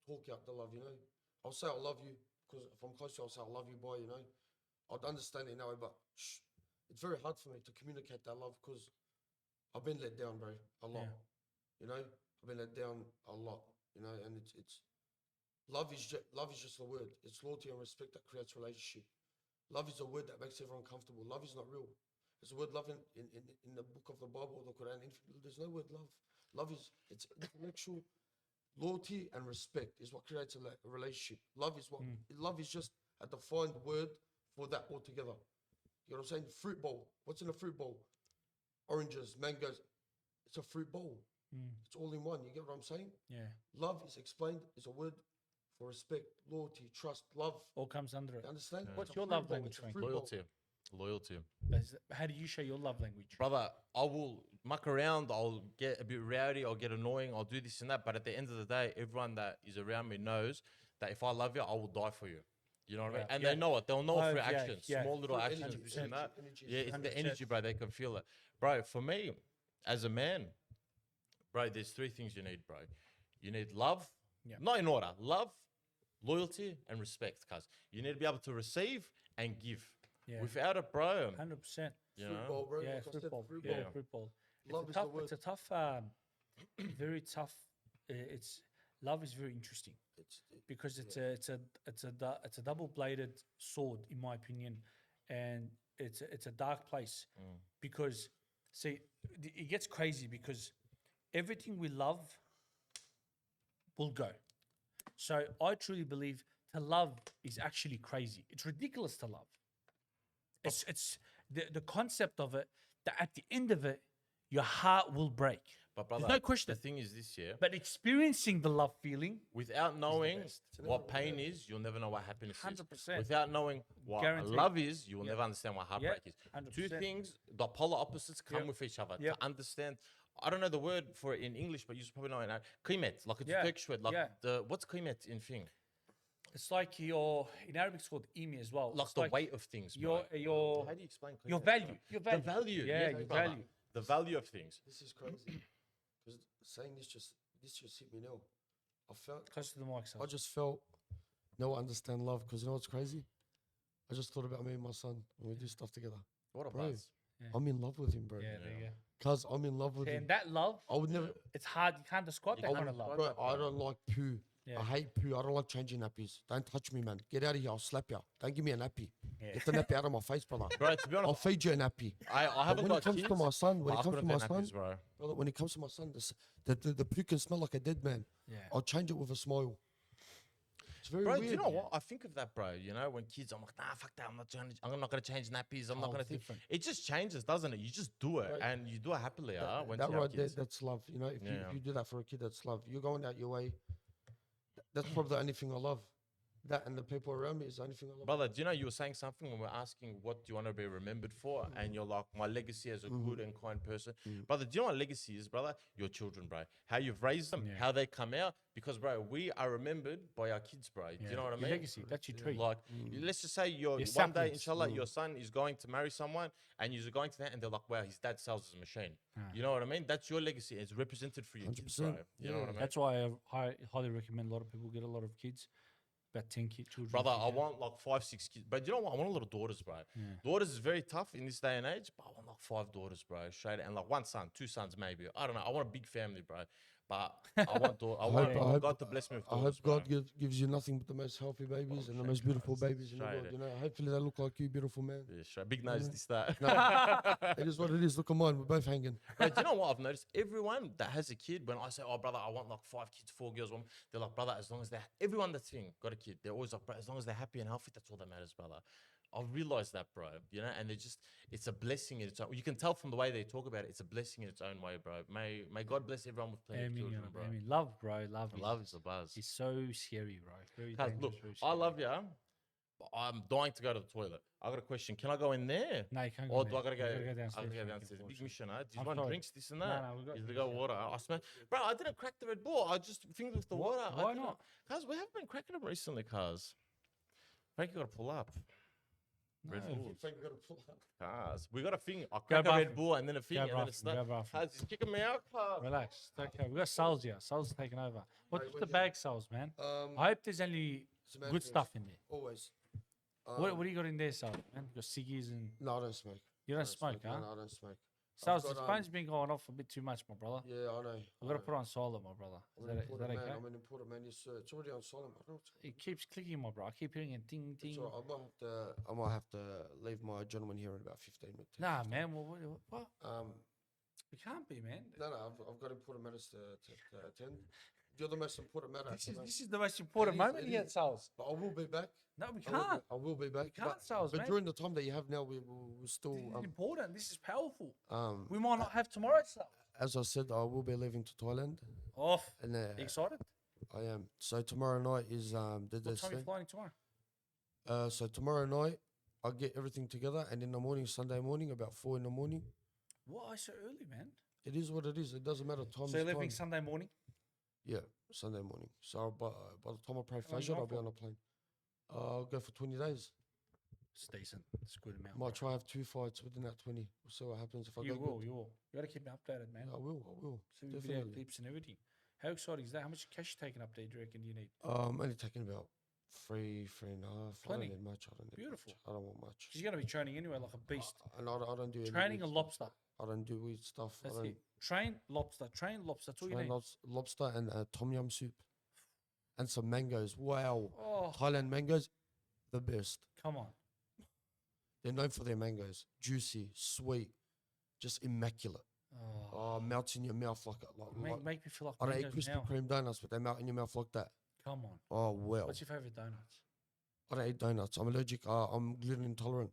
talk out the love, you know. I'll say I love you, because if I'm close to you, I'll say I love you, boy, you know. I'd understand it now, but it's very hard for me to communicate that love, because I've been let down, bro, a lot. Yeah. You know, I've been let down a lot, you know, and it's love is just a word. It's loyalty and respect that creates relationship. Love is a word that makes everyone comfortable. Love is not real. There's a word love in the book of the Bible or the Quran. There's no word love. Love is, it's intellectual. Loyalty and respect is what creates a relationship. Love is what love is just a defined word for that altogether. You know what I'm saying? Fruit bowl. What's in a fruit bowl? Oranges, mangoes. It's a fruit bowl. It's all in one. You get what I'm saying? Yeah. Love is explained is a word for respect, loyalty, trust, love. All comes under it. You understand? What's It's a your fruit love bowl, language, it's a Frank? fruit bowl. Loyalty. How do you show your love language? Brother, I will muck around, I'll get a bit rowdy, I'll get annoying, I'll do this and that, but at the end of the day, everyone that is around me knows that if I love you, I will die for you. You know what I mean? And Yeah. they know it. They'll know it through Yeah, actions, yeah. small little Through actions, energy, this and that. energy, Yeah, it's the 100%. energy, bro. They can feel it. Bro, for me, as a man, bro, there's three things you need, bro. You need love, not in order, love, loyalty, and respect, cuz you need to be able to receive and give. Yeah. Without it, bro, 100%. you Fruit know, bowl, bro. Yeah, Like I fruit said, bowl. fruit Yeah, bowl. fruit bowl. Love It's is a the tough. word. It's a tough. Very tough. It's love is very interesting because it's a double-bladed sword, in my opinion, and it's a dark place because see it gets crazy because everything we love will go. So I truly believe to love is actually crazy. It's ridiculous to love. It's the concept of it that at the end of it, your heart will break. but brother, There's no question. the thing is this year, But experiencing the love feeling, without knowing best. It's what never- pain is, you'll never know what happiness is. 100%. Without knowing what Guaranteed. love is, you will never understand what heartbreak is. 100%. Two things, the polar opposites come Yep. with each other. Yep. To understand, I don't know the word for it in English, but you probably know it. Kıymet, like it's Yeah. a Turkish word. Like Yeah. what's kıymet in thing? it's like your in Arabic it's called imi as well. Like It's the weight of things. your bro. your How do you explain your kıymet, value. bro? Your The value. value. Yeah, yes, your brother. value. The value of things. This is crazy. Because saying this just hit me now. I felt, Close to the mic, son. I just felt, no, I understand love. Because you know what's crazy? I just thought about me and my son when we do stuff together. What a Bro, buzz. I'm in love with him, bro. Yeah, there you go. Cause I'm in love with him. And that love, I would never, it's hard. You can't describe that can't kind of love. describe bro. I don't like poo. Yeah. I hate poo. I don't like changing nappies. Don't touch me, man. Get out of here. I'll slap you. Don't give me a nappy. Yeah. Get the nappy out of my face, brother. Bro, to be I'll honest, feed you a nappy. I But haven't when it got comes kids. to my son, when but it I comes to couldn't my do son, nappies, bro. brother, when it comes to my son, the poo can smell like a dead man. Yeah. I'll change it with a smile. It's very Bro, weird. do you know what? I think of that, bro. You know, when kids, I'm like, nah, fuck that. I'm not gonna change nappies. I'm not Oh, gonna it's think. different. It just changes, doesn't it? You just do it, Right. and you do it happily. When That you have right there, kids. that's love. You know, if Yeah. you do that for a kid, that's love. You're going out your way. That's probably the only thing I love. That and the people around me is the only thing I love. Brother, do you know you were saying something when we're asking what do you want to be remembered for? And you're like, my legacy as a good and kind person. Brother, do you know what legacy is, brother? Your children, bro. How you've raised them, how they come out. Because, bro, we are remembered by our kids, bro. Do you know what I Your mean? legacy, that's your tree. Like, let's just say one day, saplings. inshallah, your son is going to marry someone and you're going to that and they're like, wow, his dad sells his machine. You know what I mean? That's your legacy. It's represented for your kids, bro. 100%. You know what I mean? That's why I highly recommend a lot of people get a lot of kids. About 10 children. Brother, if you I can. want like 5, 6 kids. But you know what? I want a lot of daughters, bro. Daughters is very tough in this day and age, but I want like 5 daughters, bro. Straight and like 1 son, 2 sons, maybe. I don't know. I want a big family, bro. But I want to. I hope- want God to bless me with I hope daughters, God bro. gives you nothing but the most healthy babies and the most beautiful babies in the world. You know, hopefully they look like you, beautiful man. Yeah, sure. Big nose, this that. It is what it is. Look at mine. We're both hanging. But you know what I've noticed? Everyone that has a kid, when I say, "Oh, brother, I want like 5 kids, 4 girls," they're like, "Brother, as long as everyone that's got a kid, they're always like, bro, as long as they're happy and healthy, that's all that matters, brother." I've realized that, bro. You know, and it's a blessing in its own. You can tell from the way they talk about it, it's a blessing in its own way, bro. May God bless everyone with plenty of Amen, children, yeah, bro. amen. Love, bro. Love. Love is a buzz. It's so scary, bro. Very Cuz, dangerous. look, very I scary. love you. But I'm dying to go to the toilet. I got a question. Can I go in there? No, you can't go Or there. do I gotta You go? gotta go I downstairs. gotta go mate, downstairs. Big unfortunately. mission, huh? Do you I'm want sorry. drinks, this and No, that? no, we got Is drinks, they got yeah. water? I smell, bro. I didn't crack the Red Bull. I just fingered with the water. Why not? Cause we haven't been cracking them recently, cuz. Frank, you gotta pull up. Red No. Bulls. Frank, you gotta pull up. Cuz we got a thing. I Go crack a Red bathroom. Bull and then a thing Go and then a bathroom. Go stuff. bathroom. Cuz he's kicking me out, cuz. Relax. It's okay. We got Sal's here. Sal's taking over. What's Right, the where's bag, Sal's, man? Um, I hope there's only it's a man good first. stuff in there. Always. What do you got in there, Sal? Man, you got ciggies and No, I don't smoke. you I don't smoke, huh? No, I don't smoke. Sal's, got, his phone's been going off a bit too much, my brother. Yeah, I know. We've got to put it on silent, my brother. I'm Is an that important man. okay? I'm an important man. Yes, sir. It's already on silent. I don't know what's It keeps clicking, my bro. I keep hearing a ding, ding. It's all right. I might have to leave my gentleman here in about 15 minutes. Nah, man. What? Um, We can't be, man. no, I've got important matters to attend. You're the most important matter. This is the most important is, moment it yet, is. Sals. But I will be back. No, we I will be- can't. I will be back. We can't, Sals, but man. during the time that you have now, we'll still. This is important. This is powerful. Um, We might not have tomorrow, Sals. as I said, I will be leaving to Thailand, Off. and Excited? I am. So tomorrow night is the What time are you thing. flying tomorrow? So tomorrow night, I'll get everything together, and in the morning, Sunday morning, about 4 in the morning. Why so early, man? It is what it is. It doesn't matter. Time So is you're leaving time. Sunday morning? Yeah, Sunday morning. So by the time I pray How long you Fajr, I'll off be for? on a plane. I'll go for 20 days. It's decent. It's a good amount. Might bro. try have 2 fights within that 20. We'll see what happens if I You go. will, good. you will. You got to keep me updated, man. I will. See video Definitely. clips and everything. How exciting is that? How much cash you taking up there, do you reckon you need? Only taking about three and a half. Plenty. I don't need much. I don't need Beautiful. Much. I don't want much. Because you're going to be training anyway like a beast. And I don't do any Training a weird lobster. stuff. I don't do weird stuff. That's I don't it. Train lobster. Train lobster. That's all you train need. lobster and tom yum soup. And some mangoes. Wow. Oh, Thailand mangoes, the best. come on. They're known for their mangoes. Juicy, sweet, just immaculate. Oh, Melts in your mouth like make me feel like I don't eat mangoes Krispy now. Kreme donuts, but they melt in your mouth like that. Come on. Oh well. What's your favorite donuts? I don't eat donuts. I'm allergic. I'm gluten intolerant.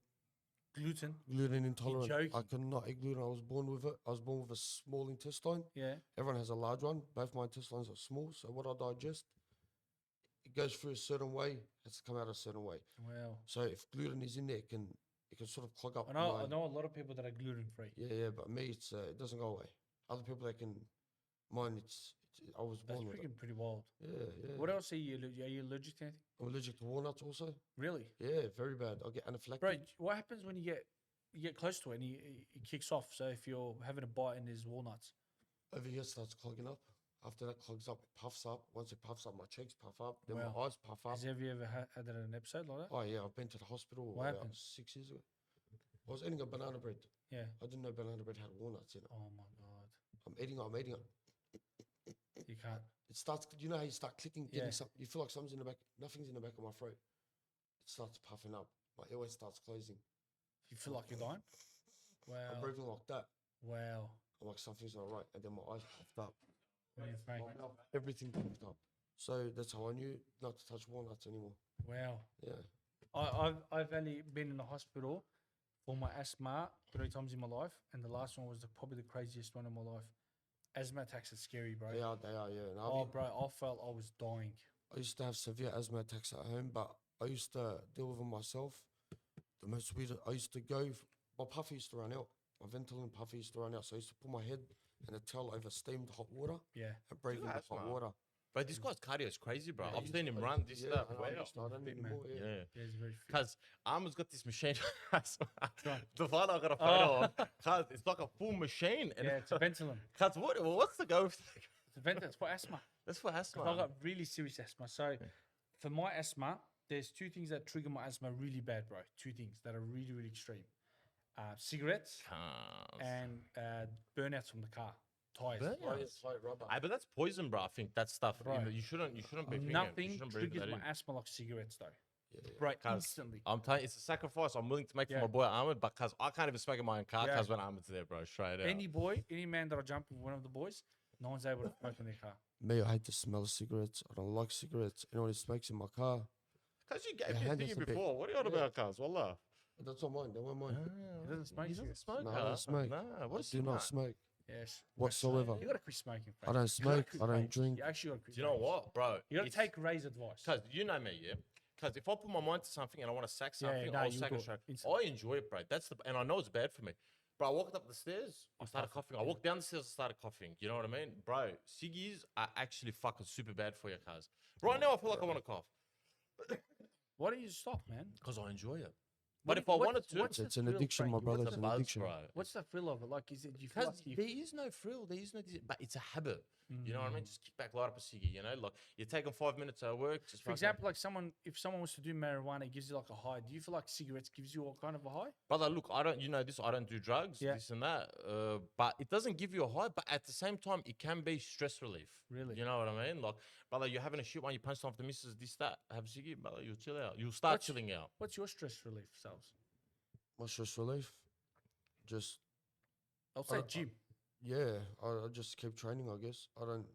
Gluten. Gluten intolerant. I joking. cannot eat gluten. I was born with it. I was born with a small intestine. Yeah. Everyone has a large one. Both my intestines are small. So what I digest, it goes through a certain way. Has to come out a certain way. Wow. So if gluten is in there, it can sort of clog up. I know a lot of people that are gluten free. Yeah. But me, it doesn't go away. Other people that can, mine, I was That's born with it. pretty wild. Yeah. What else are you allergic to anything? I'm allergic to walnuts also. Really? Yeah, very bad. I get anaphylactic. Bro, what happens when you get close to it and it kicks off? So if you're having a bite and there's walnuts. Over here starts clogging up. After that clogs up, it puffs up. Once it puffs up, my cheeks puff up. Then Wow. my eyes puff up. Have you ever had that in an episode like that? Oh yeah, I've been to the hospital What about happened? 6 years ago. I was eating a banana bread. Yeah. I didn't know banana bread had walnuts in it. Oh my god. I'm eating it. You can't. It starts, you know how you start clicking, Yeah. getting something, you feel like something's in the back, nothing's in the back of my throat. It starts puffing up. My airway starts closing. You feel like you're dying? I'm Wow. breathing like that. Wow. I'm like, something's not right. And then my eyes puffed up. Yeah, Frank. My mouth, everything puffed up. So that's how I knew not to touch walnuts anymore. Wow. Yeah. I've only been in the hospital for my asthma 3 times in my life, and the last one was probably the craziest one in my life. Asthma attacks are scary, bro. They are, yeah. And Oh, bro, I felt I was dying. I used to have severe asthma attacks at home, but I used to deal with them myself. The most weird, I used to go, my puffy used to run out. My Ventolin puffy used to run out. So I used to put my head and a towel over steamed hot water Yeah. and breathe in the That's hot mad. water. But this guy's cardio is crazy, bro. Yeah, I've he's- seen him run this stuff. I Wow. don't Fit, man. anymore, Yeah. Yeah, it's very fit. Because Ahmad's got this machine. on. The photo I got a photo of. Cause it's like a full machine. And Yeah, it's a Ventolin. Cause what's the go? It's a Ventolin. It's for asthma. That's for 'Cause asthma. I got really serious asthma. So for my asthma, there's 2 things that trigger my asthma really bad, bro. 2 things that are really, really extreme. Cigarettes Cuz. and burnouts from the car. Tires. Burns. Tire rubber. But that's poison, bro. I think that stuff. Bro. You shouldn't be thinking. You Nothing shouldn't breathe triggers that my in. asthma like cigarettes, though. Yeah. Right, 'Cause instantly. I'm telling you, it's a sacrifice I'm willing to make for Yeah. my boy Ahmad, because I can't even smoke in my own car Yeah. because when Ahmad's there, bro, straight out. Any man that I jump with, one of the boys, no one's able to smoke in their car. Me, I hate the smell of cigarettes. I don't like cigarettes. Anyone who smokes in my car, Because you Yeah, gave me a hand thingy us a bit. before. What are you on Yeah. about, cuz? Wallah. that's not mine. They weren't mine. He doesn't smoke He doesn't cigarettes? smoke, No, I don't huh? smoke. Nah, what I is do he, not man? smoke Yes. whatsoever. You gotta quit smoking, Frank. I don't You gotta smoke. quit I don't vapes. drink. You actually gotta quit Do you know vapes. what, bro? You gotta take Ray's advice. Because you know me, yeah? Because if I put my mind to something and I want to sack Yeah, yeah, something, no, I'll you'll sack do it it straight. instantly. I enjoy it, bro. And I know it's bad for me. Bro, I walked up the stairs, I started coughing. I walked down the stairs, I started coughing. You know what I mean? Bro, ciggies are actually fucking super bad for your cars. Right now, I feel like I want to cough. Why don't you stop, man? Because I enjoy it. What But if do I you- wanted what's- to, what's the It's an thrill, addiction, my Frankie? brother. What's It's the an buzz, addiction. bro. What's the thrill of it? Like, is it? Do you feel Because like you? there is no frill, there is no, but it's a habit. You know what I mean? Just kick back, light up a ciggy. You know, like you're taking 5 minutes at work. Just For example, like if someone was to do marijuana, it gives you like a high. Do you feel like cigarettes gives you a kind of a high? brother, look, I don't, you know this. I don't do drugs, Yeah. this and that. But it doesn't give you a high. But at the same time, it can be stress relief. Really? You know what I mean? Like, brother, you're having a shit one, you punch off the missus, this that. Have a ciggy, brother. You'll chill out. You'll start What's- chilling out. What's your stress relief, Sales? My stress relief, just I'll say I- gym. yeah. I just keep training. I guess I don't.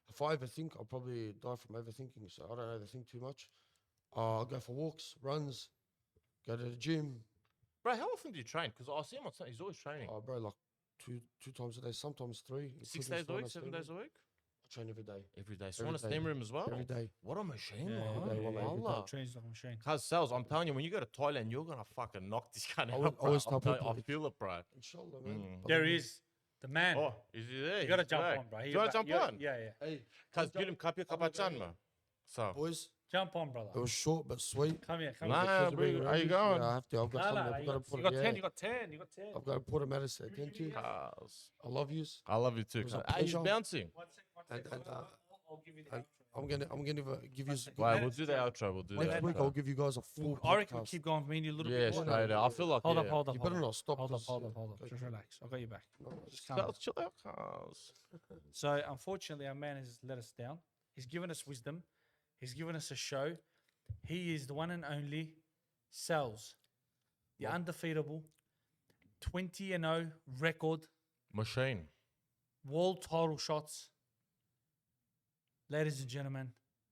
If I overthink, I'll probably die from overthinking. So I don't overthink too much. I'll go for walks, runs, go to the gym. Bro, how often do you train? Because I see him on Sunday, he's always training. Oh, bro, like two times a day, sometimes three. 6 including days a week, sauna 7 steam days a room. week? I train every day. Every day. So Every on a day. steam room as well? Every day. What a machine, Yeah, man. every day, wallah, every day. Wallah. Trains like a machine. Cuz Sales, I'm telling you, when you go to Thailand, you're gonna fucking knock this guy out. always- bro. always I'm tell telling you, people I it's- feel it, bro. Inshallah, man. There he is, the man. Oh, is he there? you gotta He's jump back. on, bro. Do you wanna jump on? Yeah, yeah. Hey, Cuz get him kapya kapachan, man. So. boys, Jump on, brother. it was short but sweet. Come here, come Nah, here. Because of being bro, how around you you. going? Yeah, I have to. I've got Nah, something. nah, I've you got to got, put you got it. 10, Yeah, you got 10, you got 10. I've got to put a matter to attend to. Cuz. I love yous. I love you too. was a Cuz. Hey, he's pleasure. bouncing. One sec, And- and, I'll give you the and outro. I'm gonna give you. Wait, we'll do the outro. We'll do the Next week I'll outro. give you guys a full. I reckon we podcast. keep going for me and you a little Yeah, bit more. straight out. I feel like, Hold yeah. up, hold up. You hold better up. not stop. Hold up, 'cause, hold yeah, up, hold up. go Just for it. relax. I'll got you back. No, it's Just calm down. Chill out, cuz. So, unfortunately, our man has let us down. He's given us wisdom. He's given us a show. He is the one and only Cells, the undefeatable 20-0 record, Machine. world title shots. Ladies and gentlemen,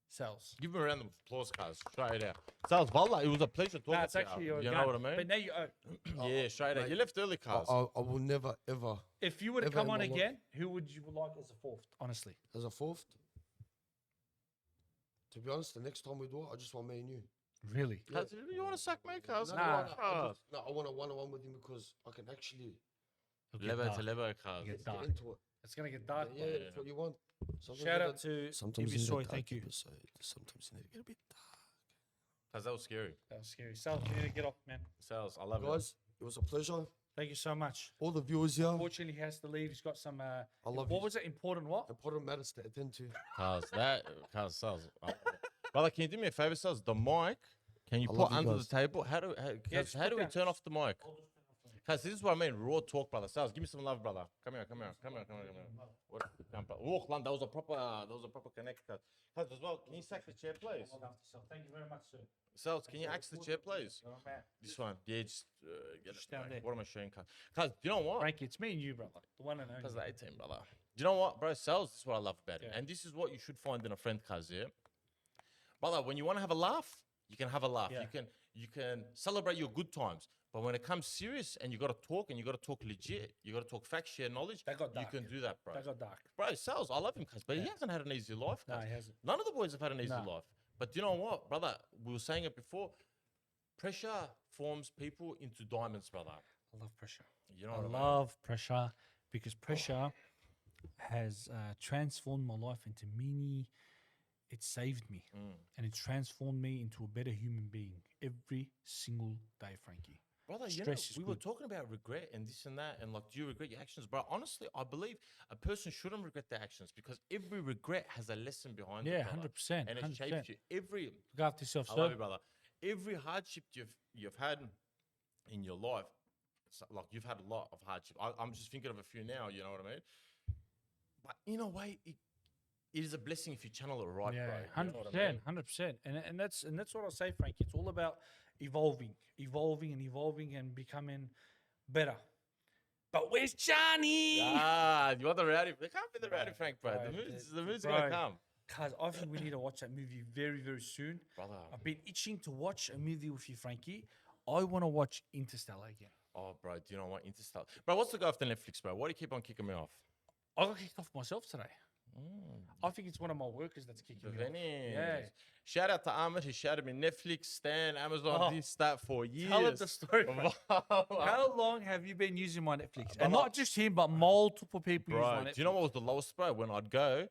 Cells. Give him a round of applause, cuz. Straight out. Sales, Wallah, it was a pleasure talking Nah, it's to actually you. your You gun. know what I mean? But now you owe. Yeah, straight out. mate. You left early, cuz. I will never ever If you were to Ever come in on my life. again, who would you like as a fourth? Honestly, as a fourth. To be honest, the next time we do it, I just want me and you. really? Cuz, you want to suck me, cuz? Nah. No, I want a one-on-one with him because I can actually Level to level, cuz. Get get dark. into it. It's gonna get dark. Yeah, bro. that's what you want. Sometimes Shout you out gotta- to Sometimes Ibis you need a Soy. dark Thank you. episode. Sometimes you need to get a bit dark. Cuz, that was scary. That was scary. Sal, you need to get off, man. Sales, I love it. Guys, it was a pleasure. Thank you so much. All the viewers here, Unfortunately, he has to leave. He's got some. I love what you. was it? Important what? Important matters to attend to. Cuz, Sales. Brother, can you do me a favor, Sales? The mic, can you I put love you under the guys. table? How do just how put do we down. turn off the mic? Cuz, this is what I mean. Raw talk, brother. Sales, give me some love, brother. Come here, come here, come here, come here, come here. What? Oh, man, that was a proper connect. Cuz, as well, can you sack the chair, please? Thank you very much, sir. Sales, can you axe the chair, please? This one. Yeah, just get Just it. down Right. there. What am I showing? Cuz, you know what? Frankie, it's me and you, brother. The one and Cuz only. the 18, brother. Do you know what, bro? Sales, this is what I love about it. Yeah. And this is what you should find in a friend, cuz, yeah? Brother, when you want to have a laugh, you can have a laugh. Yeah. You can celebrate your good times. But when it comes serious and you got to talk and you got to talk legit, you got to talk facts, share knowledge, That got you dark. can do that, bro. That got dark. Bro, Sales, I love him, cuz, but he Yeah. hasn't had an easy life, No, cuz. he hasn't. None of the boys have had an easy Nah. life. But you know what, brother? We were saying it before. Pressure forms people into diamonds, brother. I love pressure. You know I what I mean? love pressure because pressure has transformed my life into many. It saved me and it transformed me into a better human being every single day, Frankie. Brother, you know, Stress is we were good. talking about regret and this and that, and like, do you regret your actions? But honestly, I believe a person shouldn't regret their actions because every regret has a lesson behind it. Yeah, brother. 100%. And it 100%. shapes you. Every, Look after yourself, I love sir. you, brother. Every hardship you've had in your life, like you've had a lot of hardship. I'm just thinking of a few now. You know what I mean? But in a way, it is a blessing if you channel it right, Yeah, bro. You know what I 100%, mean? 100%. And that's what I say, Frank. It's all about evolving and becoming better. But where's Johnny? Ah, you want the rowdy? They can't be the rowdy Frank, bro. bro, The mood's bro. gonna come, Cuz I think we need to watch that movie very, very soon. brother. I've been itching to watch a movie with you, Frankie. I want to watch Interstellar again. Oh, bro, do you know what? Interstellar. Bro, what's the go after Netflix, bro? Why do you keep on kicking me off? I got kicked off myself today. I think it's one of my workers that's kicking me off. Venice. Yeah. Shout out to Ahmad. He shouted me Netflix, Stan, Amazon, Oh, this, that for years. Tell us the story, Frank. How long have you been using my Netflix? And not just him, but multiple people use my Bro, Netflix. do you know what was the lowest, bro? When I'd go,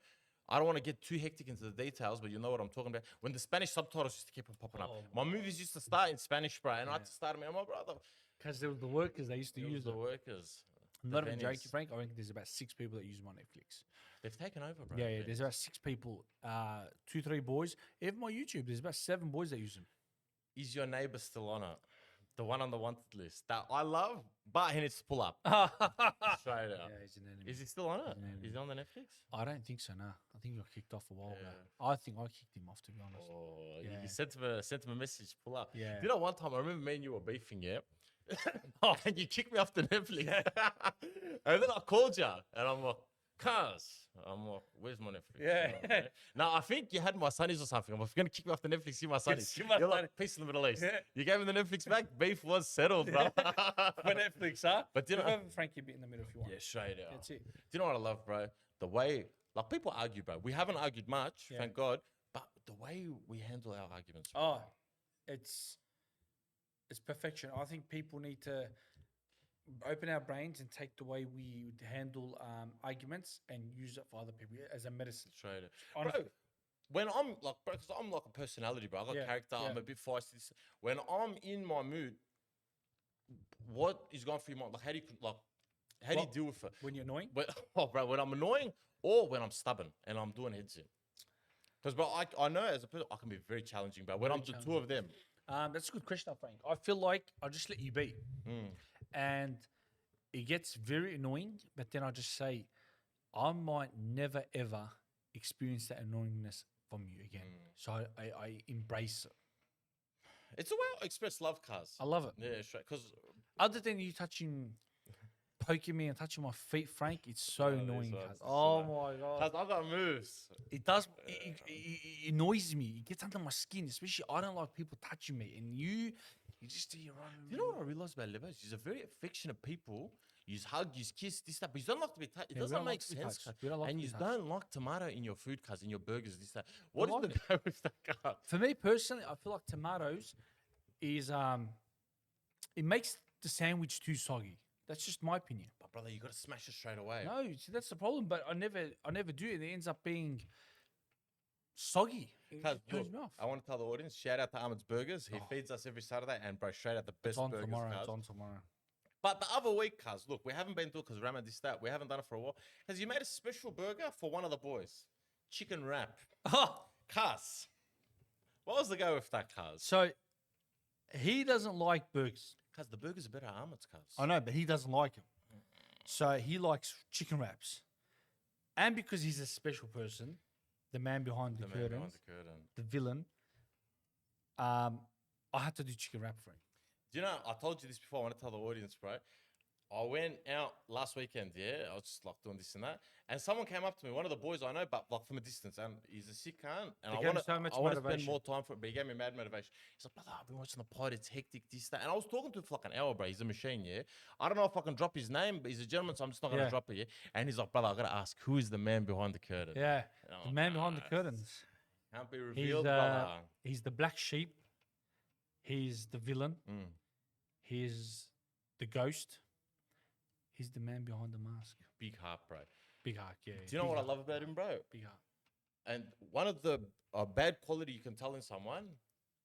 I don't want to get too hectic into the details, but you know what I'm talking about. When the Spanish subtitles used to keep on popping up. My movies used to start in Spanish, bro, and I had to start them. My brother. Because there was the workers, they used to use the it. workers. I'm the not even Venice. joking, Frank. I think there's about 6 people that use my Netflix. They've taken over, bro. Yeah, there's about 6 people, 2, 3 boys. Even my YouTube, there's about 7 boys that use them. Is your neighbor still on it? The one on the wanted list that I love, but he needs to pull up. Yeah, Straight out. he's an enemy. Is he still on it? an enemy. Is he on the Netflix? I don't think so, nah. I think he got kicked off a while Yeah. ago. I think I kicked him off, to be honest. Oh, Yeah. you sent him a message, pull up. Yeah. You know, one time I remember me and you were beefing, yeah? And you kicked me off the Netflix. And then I called you, and I'm like, cuz. I'm like, where's my Netflix? Yeah. You know, right? Now, I think you had my Sonnies or something. I'm like, if you're going to kick me off the Netflix, see my Sonnies. see my You're Sonnies. like, peace in the Middle East. Yeah. You gave me the Netflix back, beef was settled, bro. For Netflix, huh? But you know- have Frankie bit in the middle if you want. Yeah, straight out. That's it. Do you know what I love, bro? The way, like, people argue, bro. We haven't argued much, Yeah. thank God. But the way we handle our arguments, bro. Oh, it's perfection. I think people need to open our brains and take the way we would handle arguments and use it for other people as a medicine. Straight out. Honestly. Bro, when I'm like, bro, because I'm like a personality, bro. I got Yeah, character. yeah. I'm a bit feisty. When I'm in my mood, what is going through your mind? Like, how do you What? deal with it? When you're annoying, Bro, when I'm annoying or when I'm stubborn and I'm doing heads in. Because, bro, I know as a person, I can be very challenging, bro. When Very I'm the two of them, that's a good question, Frank. I feel like I just let you be, Mm. and it gets very annoying. But then I just say, I might never ever experience that annoyingness from you again. So I embrace it. it's a way I express love, cuz. I love it. Yeah, straight. Because Other than you poking me and touching my feet, Frank, it's so these annoying. ones, Cuz. it's Oh so my god. I got moves. It does. It annoys me. It gets under my skin, especially I don't like people touching me. And you just do your own. You know what I realized about Levos? He's a very affectionate people. You hug, you kiss, this, that, but you don't like to be touched. It Yeah, we doesn't don't like make to be sense. touched. cuz. We don't like And to you be touched. don't like tomato in your food, cuz, in your burgers, this, that. What is like the go with that guy? For me personally, I feel like tomatoes is it makes the sandwich too soggy. That's just my opinion. But brother, you got to smash it straight away. No, see, that's the problem. But I never do it. It ends up being soggy. It Cuz, just turns look, me off. I want to tell the audience, shout out to Ahmad's Burgers. He feeds us every Saturday, and bro, straight out the best It's on burgers, tomorrow. cuz. It's on tomorrow. But the other week, cuz, look, we haven't been to it because Rama this, that. We haven't done it for a while. Because you made a special burger for one of the boys. Chicken wrap. Cuz. What was the go with that, cuz? So he doesn't like burgers. Cuz the burgers are better at Ahmad's, cuz. I know, but he doesn't like them. So he likes chicken wraps. And because he's a special person, the man behind the, The man curtains, behind the curtain. the villain, I had to do chicken wrap for him. Do you know, I told you this before, I want to tell the audience, bro. I went out last weekend, yeah. I was just like doing this and that. And someone came up to me, one of the boys I know, but like from a distance. And he's a sick cunt. And They I gave want you so much to spend motivation. more time for it. But he gave me mad motivation. He's like, brother, I've been watching the pod. It's hectic, this, that. And I was talking to him for like an hour, bro. He's a machine, yeah. I don't know if I can drop his name, but he's a gentleman, so I'm just not going to Yeah. drop it, yeah. And he's like, brother, I got to ask, who is the man behind the curtain? Yeah, And I'm the like, man behind the "Nah, curtains. Can't be He's, revealed, brother. he's the black sheep. He's the villain. Mm. He's the ghost. He's the man behind the mask. Big heart, bro. Big heart, yeah. Do you know big what I heart, love about him, bro? Big heart. And one of the bad quality you can tell in someone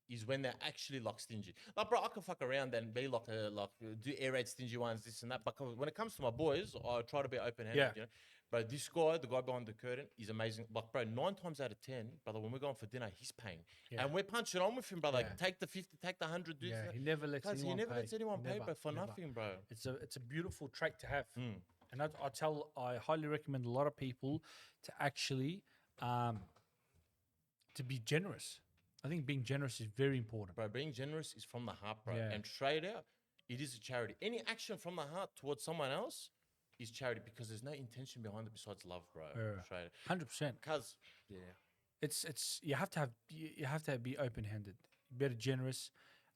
is when they're actually like stingy. Like, bro, I can fuck around and be like, do air raid stingy ones, this and that. But when it comes to my boys, I try to be open handed, Yeah. you know. But this guy, the guy behind the curtain, is amazing. Like, bro, 9 times out of 10, brother, when we're going for dinner, he's paying. Yeah. And we're punching on with him, brother. Yeah. Take the 50, take the 100 dudes. Yeah, he never lets Guys, he anyone never pay. lets anyone pay, Never, bro, for never. nothing, bro. It's a beautiful trait to have. Mm. And I highly recommend a lot of people to actually to be generous. I think being generous is very important. Bro, being generous is from the heart, bro. Yeah. And straight out, it is a charity. Any action from the heart towards someone else is charity because there's no intention behind it besides love, bro. Straight out. 100%. Because, yeah. It's you have to be open handed, better generous,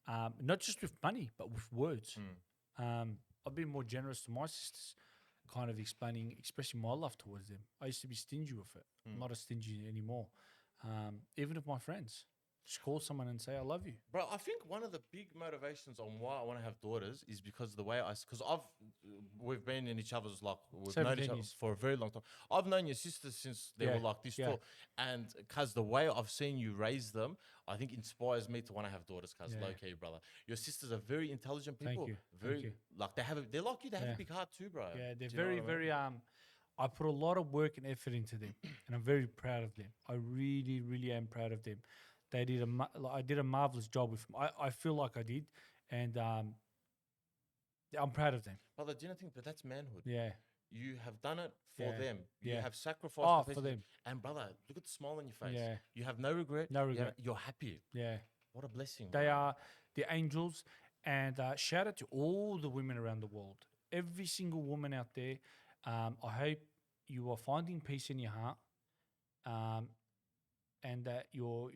not just with money but with words. I've been more generous to my sisters, kind of expressing my love towards them. I used to be stingy with it. I'm not as stingy anymore. Even with my friends, just call someone and say I love you. Bro, I think one of the big motivations on why I want to have daughters is because of the way we've been in each other's, like, we've known each other for a very long time. I've known your sisters since they were like this tall. And because the way I've seen you raise them, I think inspires me to want to have daughters, cuz low key, brother. Your sisters are very intelligent people. Thank you. Like they're like you, they have a big heart too, bro. Yeah, they're Do you know very, what I mean? very I put a lot of work and effort into them, and I'm very proud of them. I really, really am proud of them. They did I did a marvelous job with them. I feel like I did, and I'm proud of them. Brother, do you not think that's manhood? Yeah. You have done it for Yeah. them. You Yeah. have sacrificed Oh, the for best- them. And brother, look at the smile on your face. Yeah. You have no regret. No regret. You're happy. Yeah. What a blessing. They bro. are the angels, and shout out to all the women around the world. Every single woman out there. I hope you are finding peace in your heart, and that you're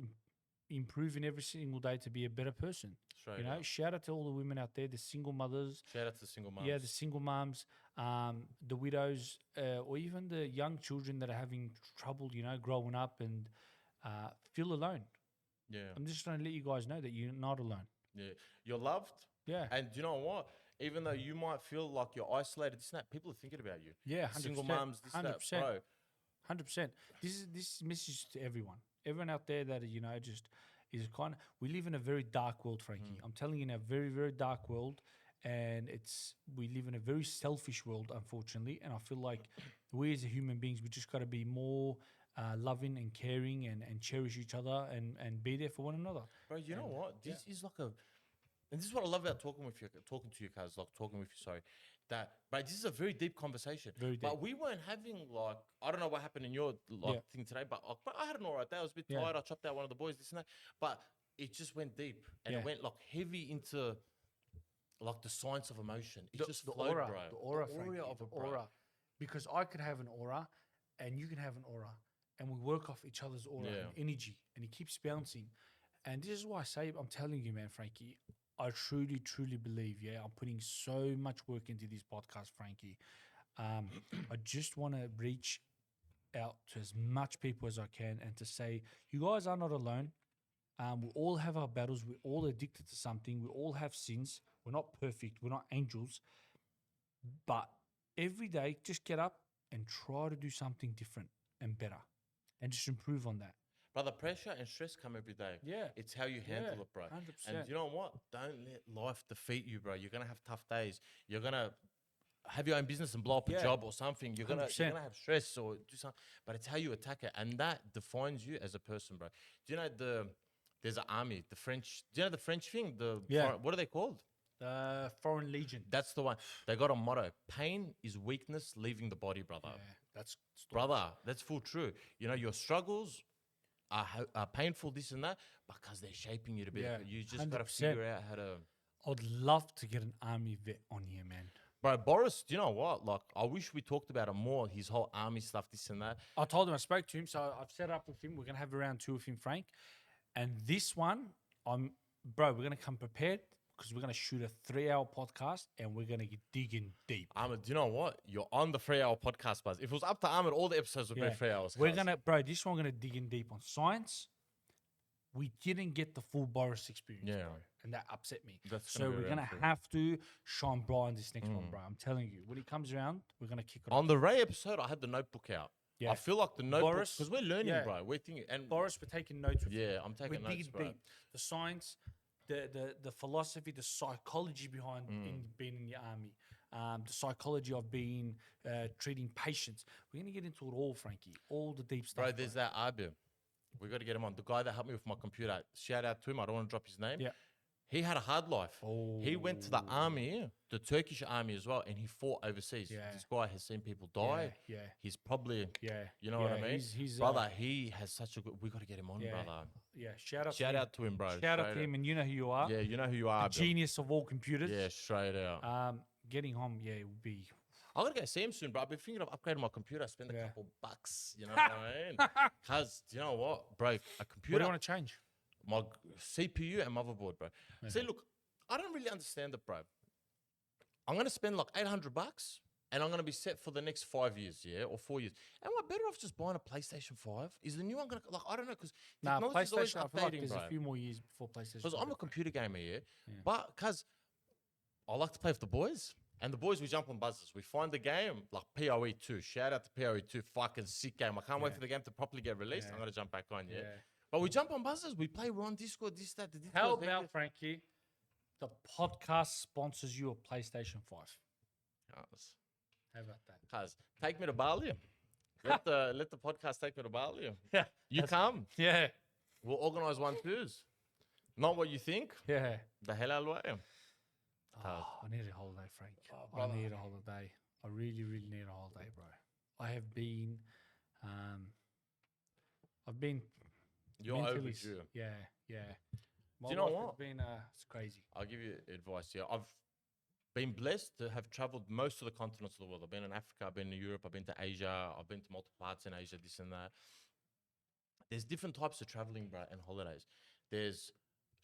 improving every single day to be a better person. Straight You know, up. shout out to all the women out there, the single mothers. Shout out to the single moms. Yeah, the single moms, the widows, or even the young children that are having trouble, growing up and feel alone. Yeah. I'm just trying to let you guys know that you're not alone. Yeah. You're loved. Yeah. And do you know what? Even though you might feel like you're isolated, this and that, people are thinking about you. Yeah, 100%. Single moms, this and that. 100%. Bro, 100%. This is message to everyone. Everyone out there that, just is we live in a very dark world, Frankie. I'm telling you, in a very, very dark world. And we live in a very selfish world, unfortunately. And I feel like we as human beings, we just got to be more loving and caring and cherish each other and be there for one another. Bro, you know what? This is like and this is what I love about talking to you guys, but this is a very deep conversation. Very deep. But we weren't having I don't know what happened in your thing today, but I had an alright day. I was a bit tired. I chopped out one of the boys, this and that. But it just went deep and it went heavy into the science of emotion. It just flowed, aura, bro. the aura, The Frankie, of the a bro. aura. Because I could have an aura, and you can have an aura, and we work off each other's aura and energy, and it keeps bouncing. And this is why I say, I'm telling you, man, Frankie, I truly, truly believe, I'm putting so much work into this podcast, Frankie. I just want to reach out to as much people as I can and to say, you guys are not alone. We all have our battles. We're all addicted to something. We all have sins. We're not perfect. We're not angels. But every day, just get up and try to do something different and better and just improve on that. Brother, pressure and stress come every day. Yeah. It's how you handle it, bro. 100%. And you know what? Don't let life defeat you, bro. You're going to have tough days. You're going to have your own business and blow up a job or something. You're gonna 100%. have stress or do something. But it's how you attack it. And that defines you as a person, bro. Do you know there's an army, the French. Do you know the French thing? What are they called? Foreign Legion. That's the one. They got a motto. Pain is weakness leaving the body, brother. Yeah, that's Brother, that's full true. Your struggles are painful, this and that, because they're shaping you to be. You just got to 100%. figure out how to. I'd love to get an army vet on here, man. Bro, Boris, do you know what? I wish we talked about it more. His whole army stuff, this and that. I told him, I spoke to him, so I've set up with him. We're gonna have a round 2 with him, Frank. And this one, we're gonna come prepared because we're gonna shoot a 3-hour podcast and we're gonna get digging deep. Ahmad, do you know what? You're on the 3-hour podcast, buzz. If it was up to Ahmad, all the episodes would be 3 hours. We're gonna, this one we're gonna dig in deep on science. We didn't get the full Boris experience, bro, and that upset me. So we're gonna have to shine bright on this next one, bro. I'm telling you, when it comes around, we're gonna kick it off. On the Ray episode, I had the notebook out. Yeah. I feel like the notebook, Boris, because we're learning, bro. We're thinking, and Boris, we're taking notes with you. I'm taking We're notes, digging bro. deep. The science, the philosophy, the psychology behind being in the army, the psychology of being treating patients. We're gonna get into it all, Frankie. All the deep stuff. Bro, there's that Abib. We got to get him on. The guy that helped me with my computer. Shout out to him. I don't want to drop his name. Yeah. He had a hard life. He went to the army, the Turkish army as well, and he fought overseas. Yeah. This guy has seen people die. Yeah. He's probably, Yeah. you know what I mean? He's Brother, he has such a good. We got to get him on, Yeah. brother. Yeah. Shout Shout to him, bro. Shout out Straight to him, and you know who you are. Yeah, you know who you are. The bro. genius of all computers. Yeah, straight out. Getting home, it would be. I gotta go see him soon, bro. I've been thinking of upgrading my computer. Spend a Yeah. couple bucks. You know what I mean? Cause you know what, bro? A What computer. do you want to change? My CPU and motherboard, bro. See, look, I don't really understand it, bro. I'm gonna spend like $800, and I'm gonna be set for the next 5 years, or 4 years. Am I better off just buying a PlayStation 5? Is the new one gonna I don't know, because Nah, technology's always PlayStation. I feel like updating, there's bro. a few more years before PlayStation. Because I'm a 5. computer gamer, but because I like to play with the boys. And the boys, we jump on buzzers. We find the game, like PoE 2. Shout out to PoE 2. Fucking sick game. I can't wait for the game to properly get released. I'm going to jump back on, But we jump on buzzers. We play. We're on Discord, this, that, the How Discord. about, Frankie, the podcast sponsors you a PlayStation 5? How about that? Cuz, take me to Bali. Let the podcast take me to Bali. Yeah. You come. Yeah. We'll organize one twos. Not what you think. Yeah. The halal way. Oh, I need a holiday, Frank. I brother. need a holiday. I really, really need a holiday, bro. I have been, I've been. You're mentally overdue. Yeah. My Do you know life what? has been, it's crazy. I'll give you advice here. I've been blessed to have traveled most of the continents of the world. I've been in Africa, I've been in Europe, I've been to Asia, I've been to multiple parts in Asia, this and that. There's different types of traveling, bro, and holidays. There's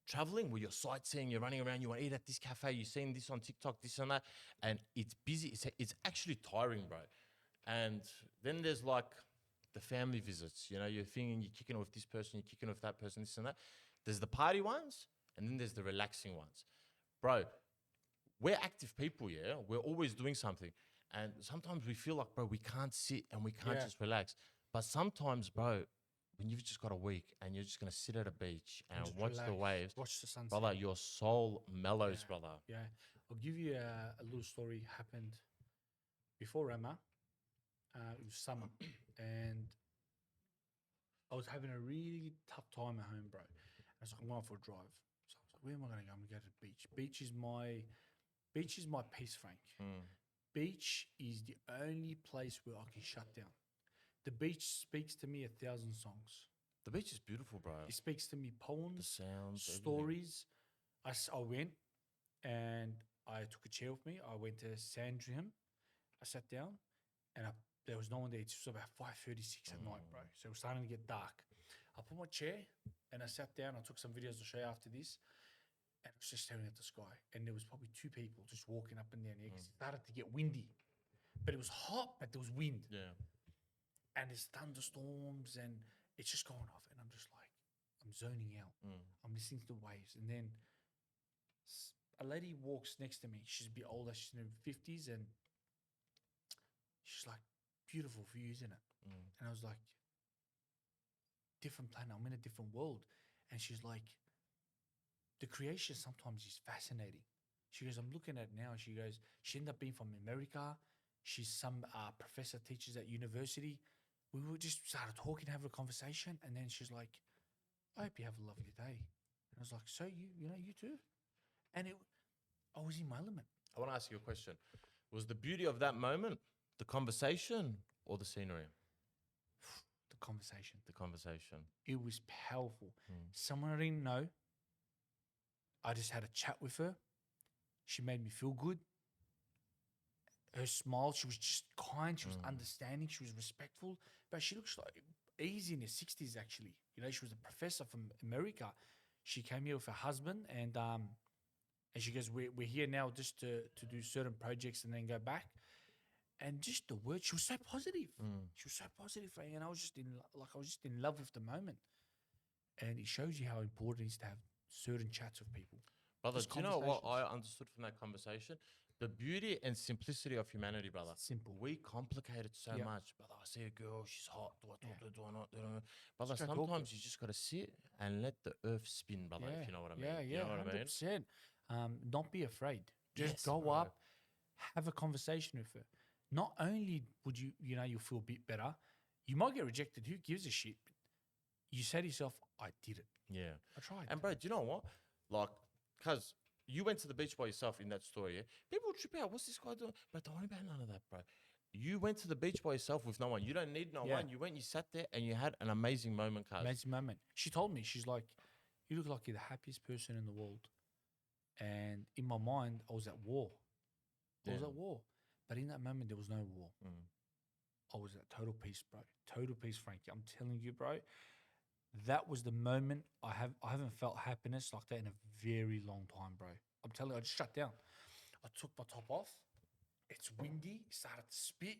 traveling where you're sightseeing, you're running around, you want to eat at this cafe, you're seeing this on TikTok, this and that, and it's busy. It's actually tiring, bro. And then there's like the family visits. You know, you're thinking you're kicking with this person, you're kicking with that person, this and that. There's the party ones, and then there's the relaxing ones. Bro, we're active people, We're always doing something. And sometimes we feel like, bro, we can't sit and we can't just relax. But sometimes, bro, when you've just got a week and you're just going to sit at a beach and Just watch the relax, waves, watch the sunset. brother, your soul mellows, brother. Yeah. I'll give you a little story. Happened before Rama. It was summer. And I was having a really tough time at home, bro. I was like, I'm going for a drive. So I was like, where am I going to go? I'm going to go to the beach. Beach is my peace, Frank. Beach is the only place where I can shut down. The beach speaks to me 1,000 songs. The beach is beautiful, bro. It speaks to me The poems, sounds, stories. I went and I took a chair with me. I went to Sandringham. I sat down and there was no one there. It was about 5:36 at night, bro. So it was starting to get dark. I put my chair and I sat down. I took some videos to show you after this. And I was just staring at the sky. And there was probably 2 people just walking up and down here. 'Cause it started to get windy. But it was hot, but there was wind. Yeah. And there's thunderstorms and it's just going off. And I'm just like, I'm zoning out. I'm listening to the waves. And then a lady walks next to me. She's a bit older. She's in her 50s. And she's like, beautiful view, isn't it? And I was like, different planet. I'm in a different world. And she's like, the creation sometimes is fascinating. She goes, I'm looking at it now. She goes, she ended up being from America. She's some professor, teaches at university. We were just started talking, having a conversation. And then she's like, I hope you have a lovely day. And I was like, so you too? And I was in my element. I want to ask you a question. Was the beauty of that moment the conversation or the scenery? The conversation. The conversation. It was powerful. Someone I didn't know. I just had a chat with her. She made me feel good. Her smile, she was just kind. She was understanding. She was respectful. But she looks like easy in her 60s, actually. You know, she was a professor from America. She came here with her husband, and she goes, we're here now just to do certain projects and then go back. And just the words, she was so positive. She was so positive, and I was just in love with the moment. And it shows you how important it is to have certain chats with people. Brother, Just do you know what I conversations. understood from that conversation? The beauty and simplicity of humanity, brother. Simple. We complicate it so Yep. much. Brother, I see a girl, she's hot. Do I talk to her? Do I not? Brother, Just go talk to sometimes you just got to sit and let the earth spin, brother, if you know what I mean. Yeah, You know what I mean? 100%. Don't be afraid. Just Yes, go bro. up, have a conversation with her. Not only would you'll feel a bit better, you might get rejected. Who gives a shit? You say to yourself, I did it. Yeah. I tried. And bro, do you know what? Like, because you went to the beach by yourself in that story. Yeah? People trip out. What's this guy doing? But don't worry about none of that, bro. You went to the beach by yourself with no one. You don't need no one. You went, you sat there, and you had an amazing moment, cuz. Amazing moment. She told me, she's like, you look like you're the happiest person in the world. And in my mind, I was at war. I was Yeah. at war. But in that moment, there was no war. I was at total peace, bro. Total peace, Frankie. I'm telling you, bro. That was the moment I haven't felt happiness like that in a very long time, bro. I'm telling you, I just shut down. I took my top off. It's windy. It started to spit.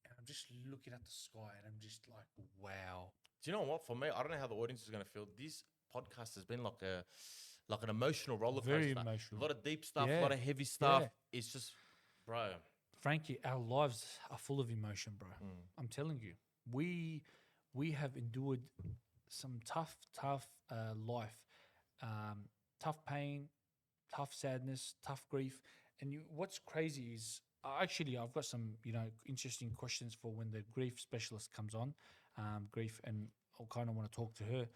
And I'm just looking at the sky and I'm just like, wow. Do you know what? For me, I don't know how the audience is gonna feel. This podcast has been like an emotional roller coaster. Very emotional. A lot of deep stuff, Yeah. a lot of heavy stuff. Yeah. It's just, bro. Frankie, our lives are full of emotion, bro. I'm telling you. We have endured some tough life, tough pain, tough sadness, tough grief. And what's crazy is actually I've got some interesting questions for when the grief specialist comes on, grief, and I kind of want to talk to her.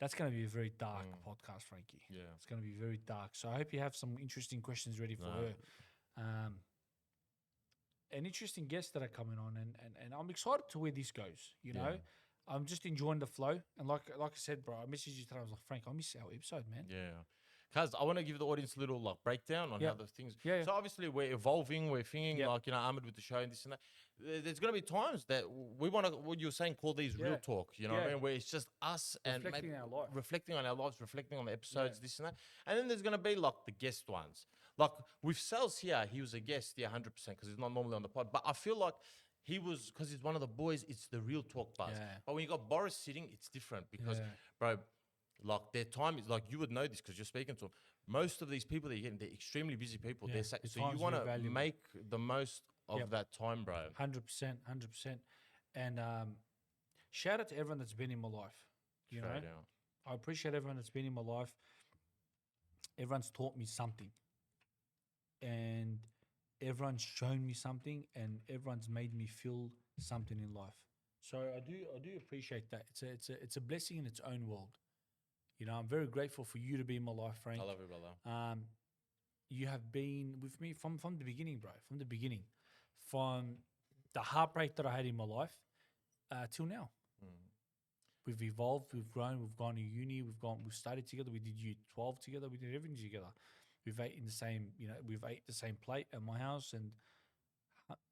That's going to be a very dark podcast, Frankie. Yeah. It's going to be very dark. So I hope you have some interesting questions ready for her. An interesting guests that are coming on, and I'm excited to where this goes. You know, I'm just enjoying the flow. And like I said, bro, I messaged you today. I was like, Frank, I miss our episode, man. Yeah. Cuz I want to give the audience a little like breakdown on how the things. Yeah. So obviously we're evolving, we're thinking like Ahmad with the show and this and that. There's gonna be times that we want to, what you're saying, call these real talk. You know what I mean? Where it's just us and Reflecting maybe our life. reflecting on our lives, reflecting on the episodes, this and that. And then there's gonna be like the guest ones. Like with Saleh here, he was a guest, 100%, because he's not normally on the pod. But I feel like he was, because he's one of the boys. It's the real talk buzz. Yeah. But when you got Boris sitting, it's different because, bro. Like their time is like, you would know this because you're speaking to them. Most of these people that you're getting, they're extremely busy people. Yeah, So the you time's want very to valuable. make the most of that time, bro. 100%. And shout out to everyone that's been in my life. You know, I appreciate everyone that's been in my life. Everyone's taught me something, and everyone's shown me something, and everyone's made me feel something in life. So I do appreciate that. It's a blessing in its own world. You know, I'm very grateful for you to be in my life, Frank. I love you, brother. You have been with me from the beginning, bro. From the beginning, from the heartbreak that I had in my life till now. We've evolved, we've grown, we've gone to uni, we've studied together, we did U12 together, we did everything together. We've ate in the same, we've ate the same plate at my house, and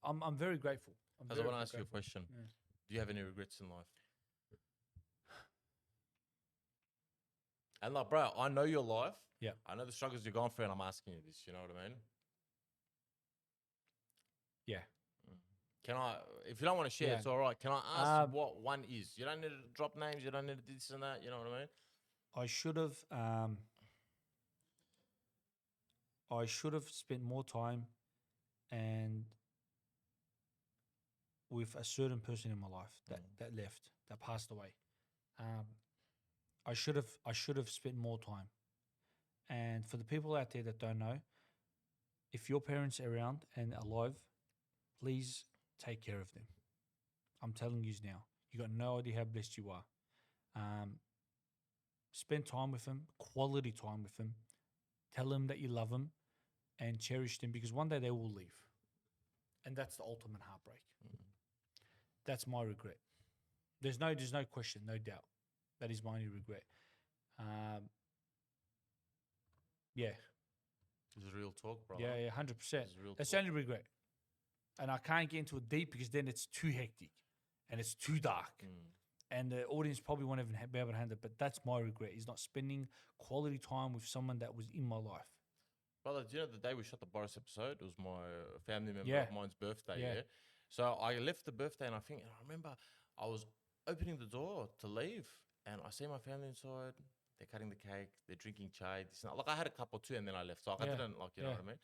I'm very grateful. I want to ask you a question. Yeah. Do you have any regrets in life? And like, bro, I know your life. Yeah. I know the struggles you're going through, and I'm asking you this. You know what I mean? Yeah. Can I, if you don't want to share, it's all right. Can I ask what one is? You don't need to drop names. You don't need to do this and that. You know what I mean? I should have spent more time and with a certain person in my life that left, that passed away. I should have spent more time. And for the people out there that don't know, if your parents are around and alive, please take care of them. I'm telling you now. You got no idea how blessed you are. Spend time with them, quality time with them. Tell them that you love them and cherish them, because one day they will leave. And that's the ultimate heartbreak. That's my regret. There's no question, no doubt. That is my only regret. Yeah. It's real talk, brother. Yeah, 100%. It's real That's talk. the only regret. And I can't get into it deep because then it's too hectic and it's too dark. And the audience probably won't even be able to handle it. But that's my regret, is not spending quality time with someone that was in my life. Brother, do you know the day we shot the Boris episode? It was my family member Yeah. of mine's birthday, Yeah. yeah? So I left the birthday and I remember I was opening the door to leave and I see my family inside. They're cutting the cake. They're drinking chai. This and that. Like I had a cup or two and then I left. So I didn't you know what I mean?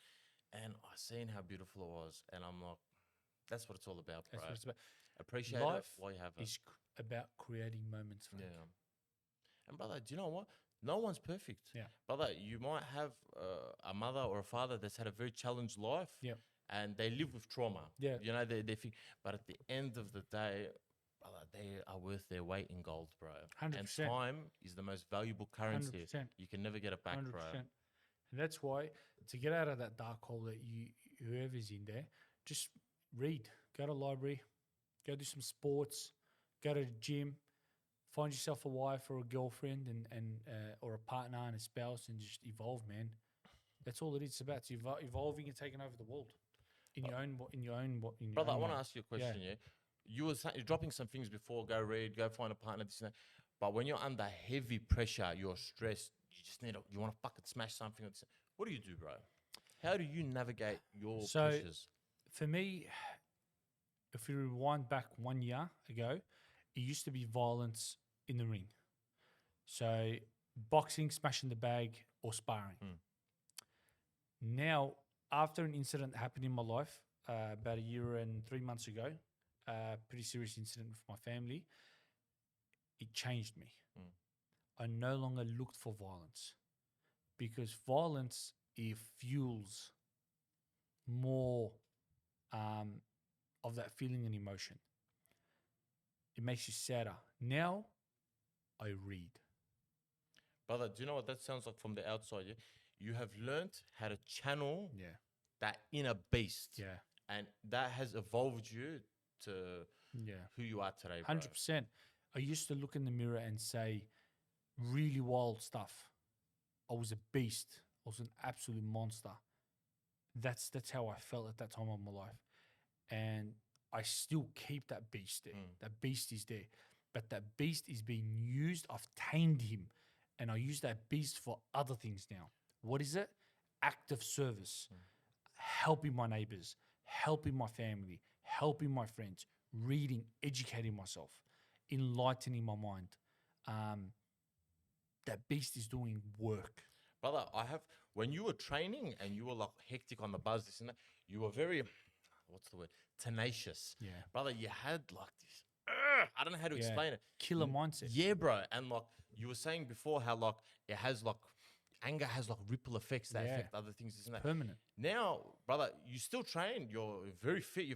And I seen how beautiful it was. And I'm like, that's what it's all about, bro. That's what it's about. Appreciate Life it while you have it. is about creating moments. Frank. Yeah. And brother, do you know what? No one's perfect. Yeah. Brother, you might have a mother or a father that's had a very challenged life. Yeah. And they live with trauma. Yeah. You know, they think, but at the end of the day, brother, they are worth their weight in gold, bro. 100%. And time is the most valuable currency. 100%. You can never get it back, 100%. bro. And that's why to get out of that dark hole that whoever's in there, just read, go to library, go do some sports, go to the gym, find yourself a wife or a girlfriend and or a partner and a spouse, and just evolve, man. That's all it is about. It's evolving and taking over the world in your own Brother, I own want to way. ask you a question. Yeah, you're dropping some things before. Go read. Go find a partner. This and that. But when you're under heavy pressure, you're stressed. You just you want to fucking smash something. Or this. What do you do, bro? How do you navigate your pressures? For me, if we rewind back 1 year ago, it used to be violence in the ring. So boxing, smashing the bag, or sparring. Now, after an incident happened in my life about 1 year and 3 months ago, pretty serious incident with my family, it changed me. I no longer looked for violence because violence, it fuels more of that feeling and emotion. It makes you sadder. Now, I read. Brother, do you know what that sounds like from the outside? Yeah? You have learned how to channel that inner beast. Yeah. And that has evolved you to who you are today, bro. 100%. I used to look in the mirror and say really wild stuff. I was a beast. I was an absolute monster. That's how I felt at that time of my life. And I still keep that beast there. That beast is there. But that beast is being used. I've tamed him. And I use that beast for other things now. What is it? Active service. Helping my neighbors. Helping my family. Helping my friends. Reading. Educating myself. Enlightening my mind. That beast is doing work. Brother, when you were training and you were like hectic on the buzz, this and that, you were very, what's the word? Tenacious. Yeah. Brother, you had like this, I don't know how to explain it. Killer mindset. Yeah, bro. And like you were saying before how like it has like, anger has like ripple effects that affect other things, isn't that? Permanent. Now, brother, you still train. You're very fit.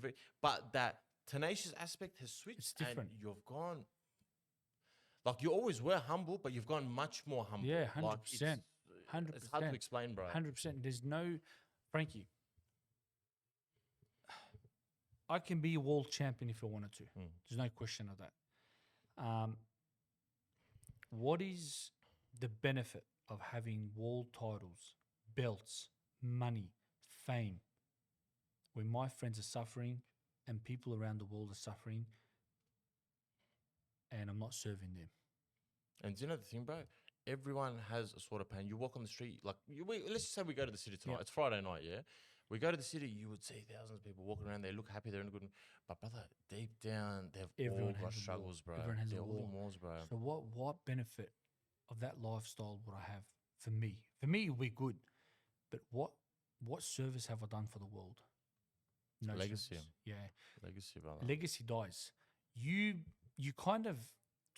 But that tenacious aspect has switched. It's different. And you've gone, like you always were humble, but you've gone much more humble. Yeah, 100%. Like, 100%. it's hard to explain, bro. 100%. There's no, Frankie, I can be a world champion if I wanted to. There's no question of that. What is the benefit of having world titles, belts, money, fame, when my friends are suffering and people around the world are suffering and I'm not serving them? And do you know the thing, bro? Everyone has a sort of pain. You walk on the street, like, let's just say we go to the city tonight. It's Friday night, yeah? We go to the city, you would see thousands of people walking around. They look happy, they're in a good. But brother, deep down, they've all got struggles, bro. Everyone has they're a all war. in wars, bro. So what benefit of that lifestyle would I have for me? For me, it would be good. But what service have I done for the world? No Legacy. service. Yeah. Legacy, brother. Legacy dies. You kind of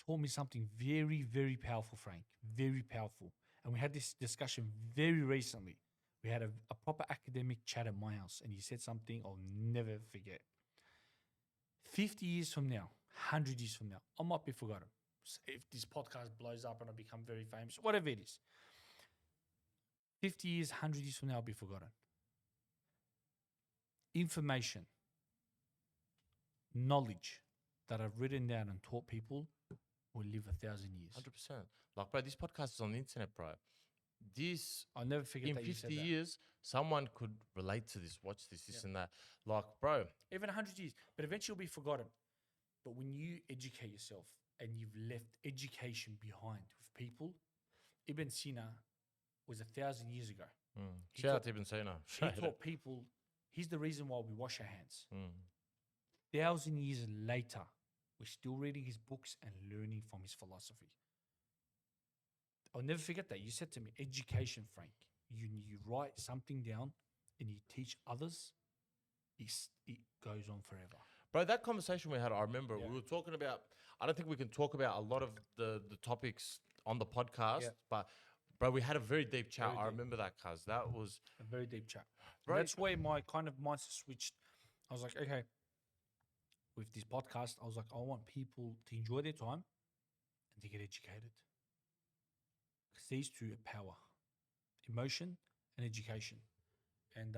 taught me something very, very powerful, Frank. Very powerful. And we had this discussion very recently. We had a proper academic chat at my house, and you said something I'll never forget. 50 years from now, 100 years from now, I might be forgotten. So if this podcast blows up and I become very famous, whatever it is. 50 years, 100 years from now, I'll be forgotten. Information, knowledge that I've written down and taught people will live 1,000 years. 100%. Like, bro, this podcast is on the internet, bro. I'll never forget in that you said 50 that. years, someone could relate to this, watch this and that. Like, bro. Even 100 years, but eventually you'll be forgotten. But when you educate yourself and you've left education behind with people, Ibn Sina was 1,000 years ago. Shout out to Ibn Sina. He taught people, he's the reason why we wash our hands. 1,000 years later, we're still reading his books and learning from his philosophy. I'll never forget that. You said to me, education, Frank. You write something down and you teach others, it goes on forever. Bro, that conversation we had, I remember we were talking about, I don't think we can talk about a lot of the topics on the podcast, but bro, we had a very deep chat. I remember that, cuz that was a very deep chat. Bro, that's where my kind of mindset switched. I was like, okay, with this podcast, I was like, I want people to enjoy their time and to get educated. Because these two are power, emotion and education. And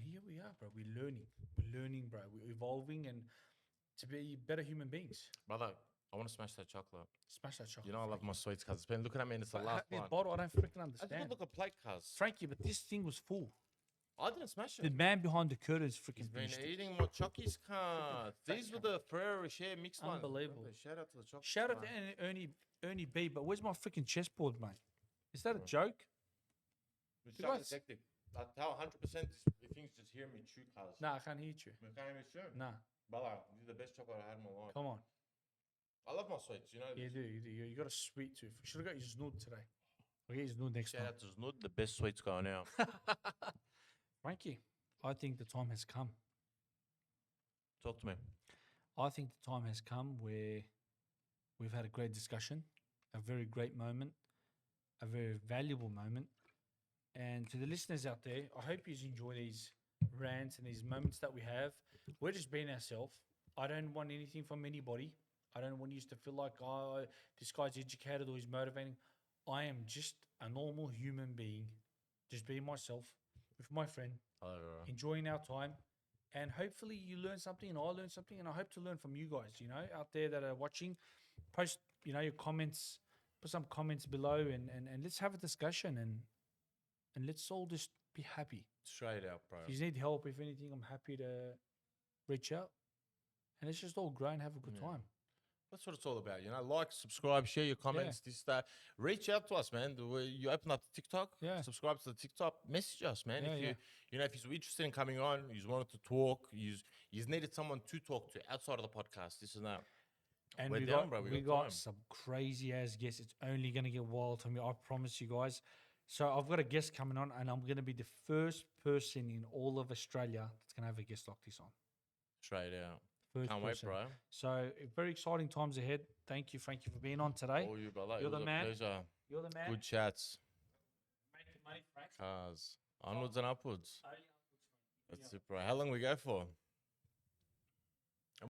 here we are, bro. We're learning, bro. We're evolving and to be better human beings. Brother, I want to smash that chocolate. Smash that chocolate. You know I love my sweets, cuz. It's been looking at me and it's the But last this one. bottle, I don't freaking I just understand. look a plate, cuz. Frankie, but this thing was full. I didn't smash The it. man behind the curtain is freaking He's been finished it. eating more chockies, cuz. These were the Ferrero Rocher mixed ones. Unbelievable. Brother, shout out to the chocolate. Shout out to Ernie B, but where's my freaking chessboard, mate? Is that a joke? It's You chocolate guys- detective. I tell 100% the things just hear me chew, cuz. Nah, I can't hear you. I can't even chew. Nah, Brother, this is the best chocolate I had in my life. come on. I love my sweets, you know. You do. You got a sweet tooth. You should have got your snood today. I'll get your snood next Shout time. out to Znud, the best sweets going out. Frankie, I think the time has come. Talk to me. I think the time has come where we've had a great discussion, a very great moment, a very valuable moment. And to the listeners out there, I hope you enjoy these rants and these moments that we have. We're just being ourselves. I don't want anything from anybody. I don't want you to feel like, oh, this guy's educated or he's motivating. I am just a normal human being, just being myself with my friend, enjoying our time. And hopefully you learn something and I learn something. And I hope to learn from you guys, you know, out there that are watching. Post, you know, your comments, put some comments below and let's have a discussion and let's all just be happy. Straight out, bro. If you need help, if anything, I'm happy to reach out. And let's just all grow and have a good time. That's what it's all about, you know. Like, subscribe, share your comments, this, that. Reach out to us, man. You open up the TikTok, subscribe to the TikTok, message us, man. If you know, if you're interested in coming on, you wanted to talk, you needed someone to talk to outside of the podcast, this and that. And We're we down, got, bro. we got got time. some crazy ass guests. It's only gonna get wild for me. I promise you guys. So I've got a guest coming on, and I'm gonna be the first person in all of Australia that's gonna have a guest like this on. Straight out. First Can't person. wait, bro. So very exciting times ahead. Thank you, Frankie, for being on today. All you, brother. You're It the was a man. pleasure. You're the man. Good chats. Making money, Frank. Cars. Onwards and upwards. Only upwards, Frank. That's it, bro. How long we go for?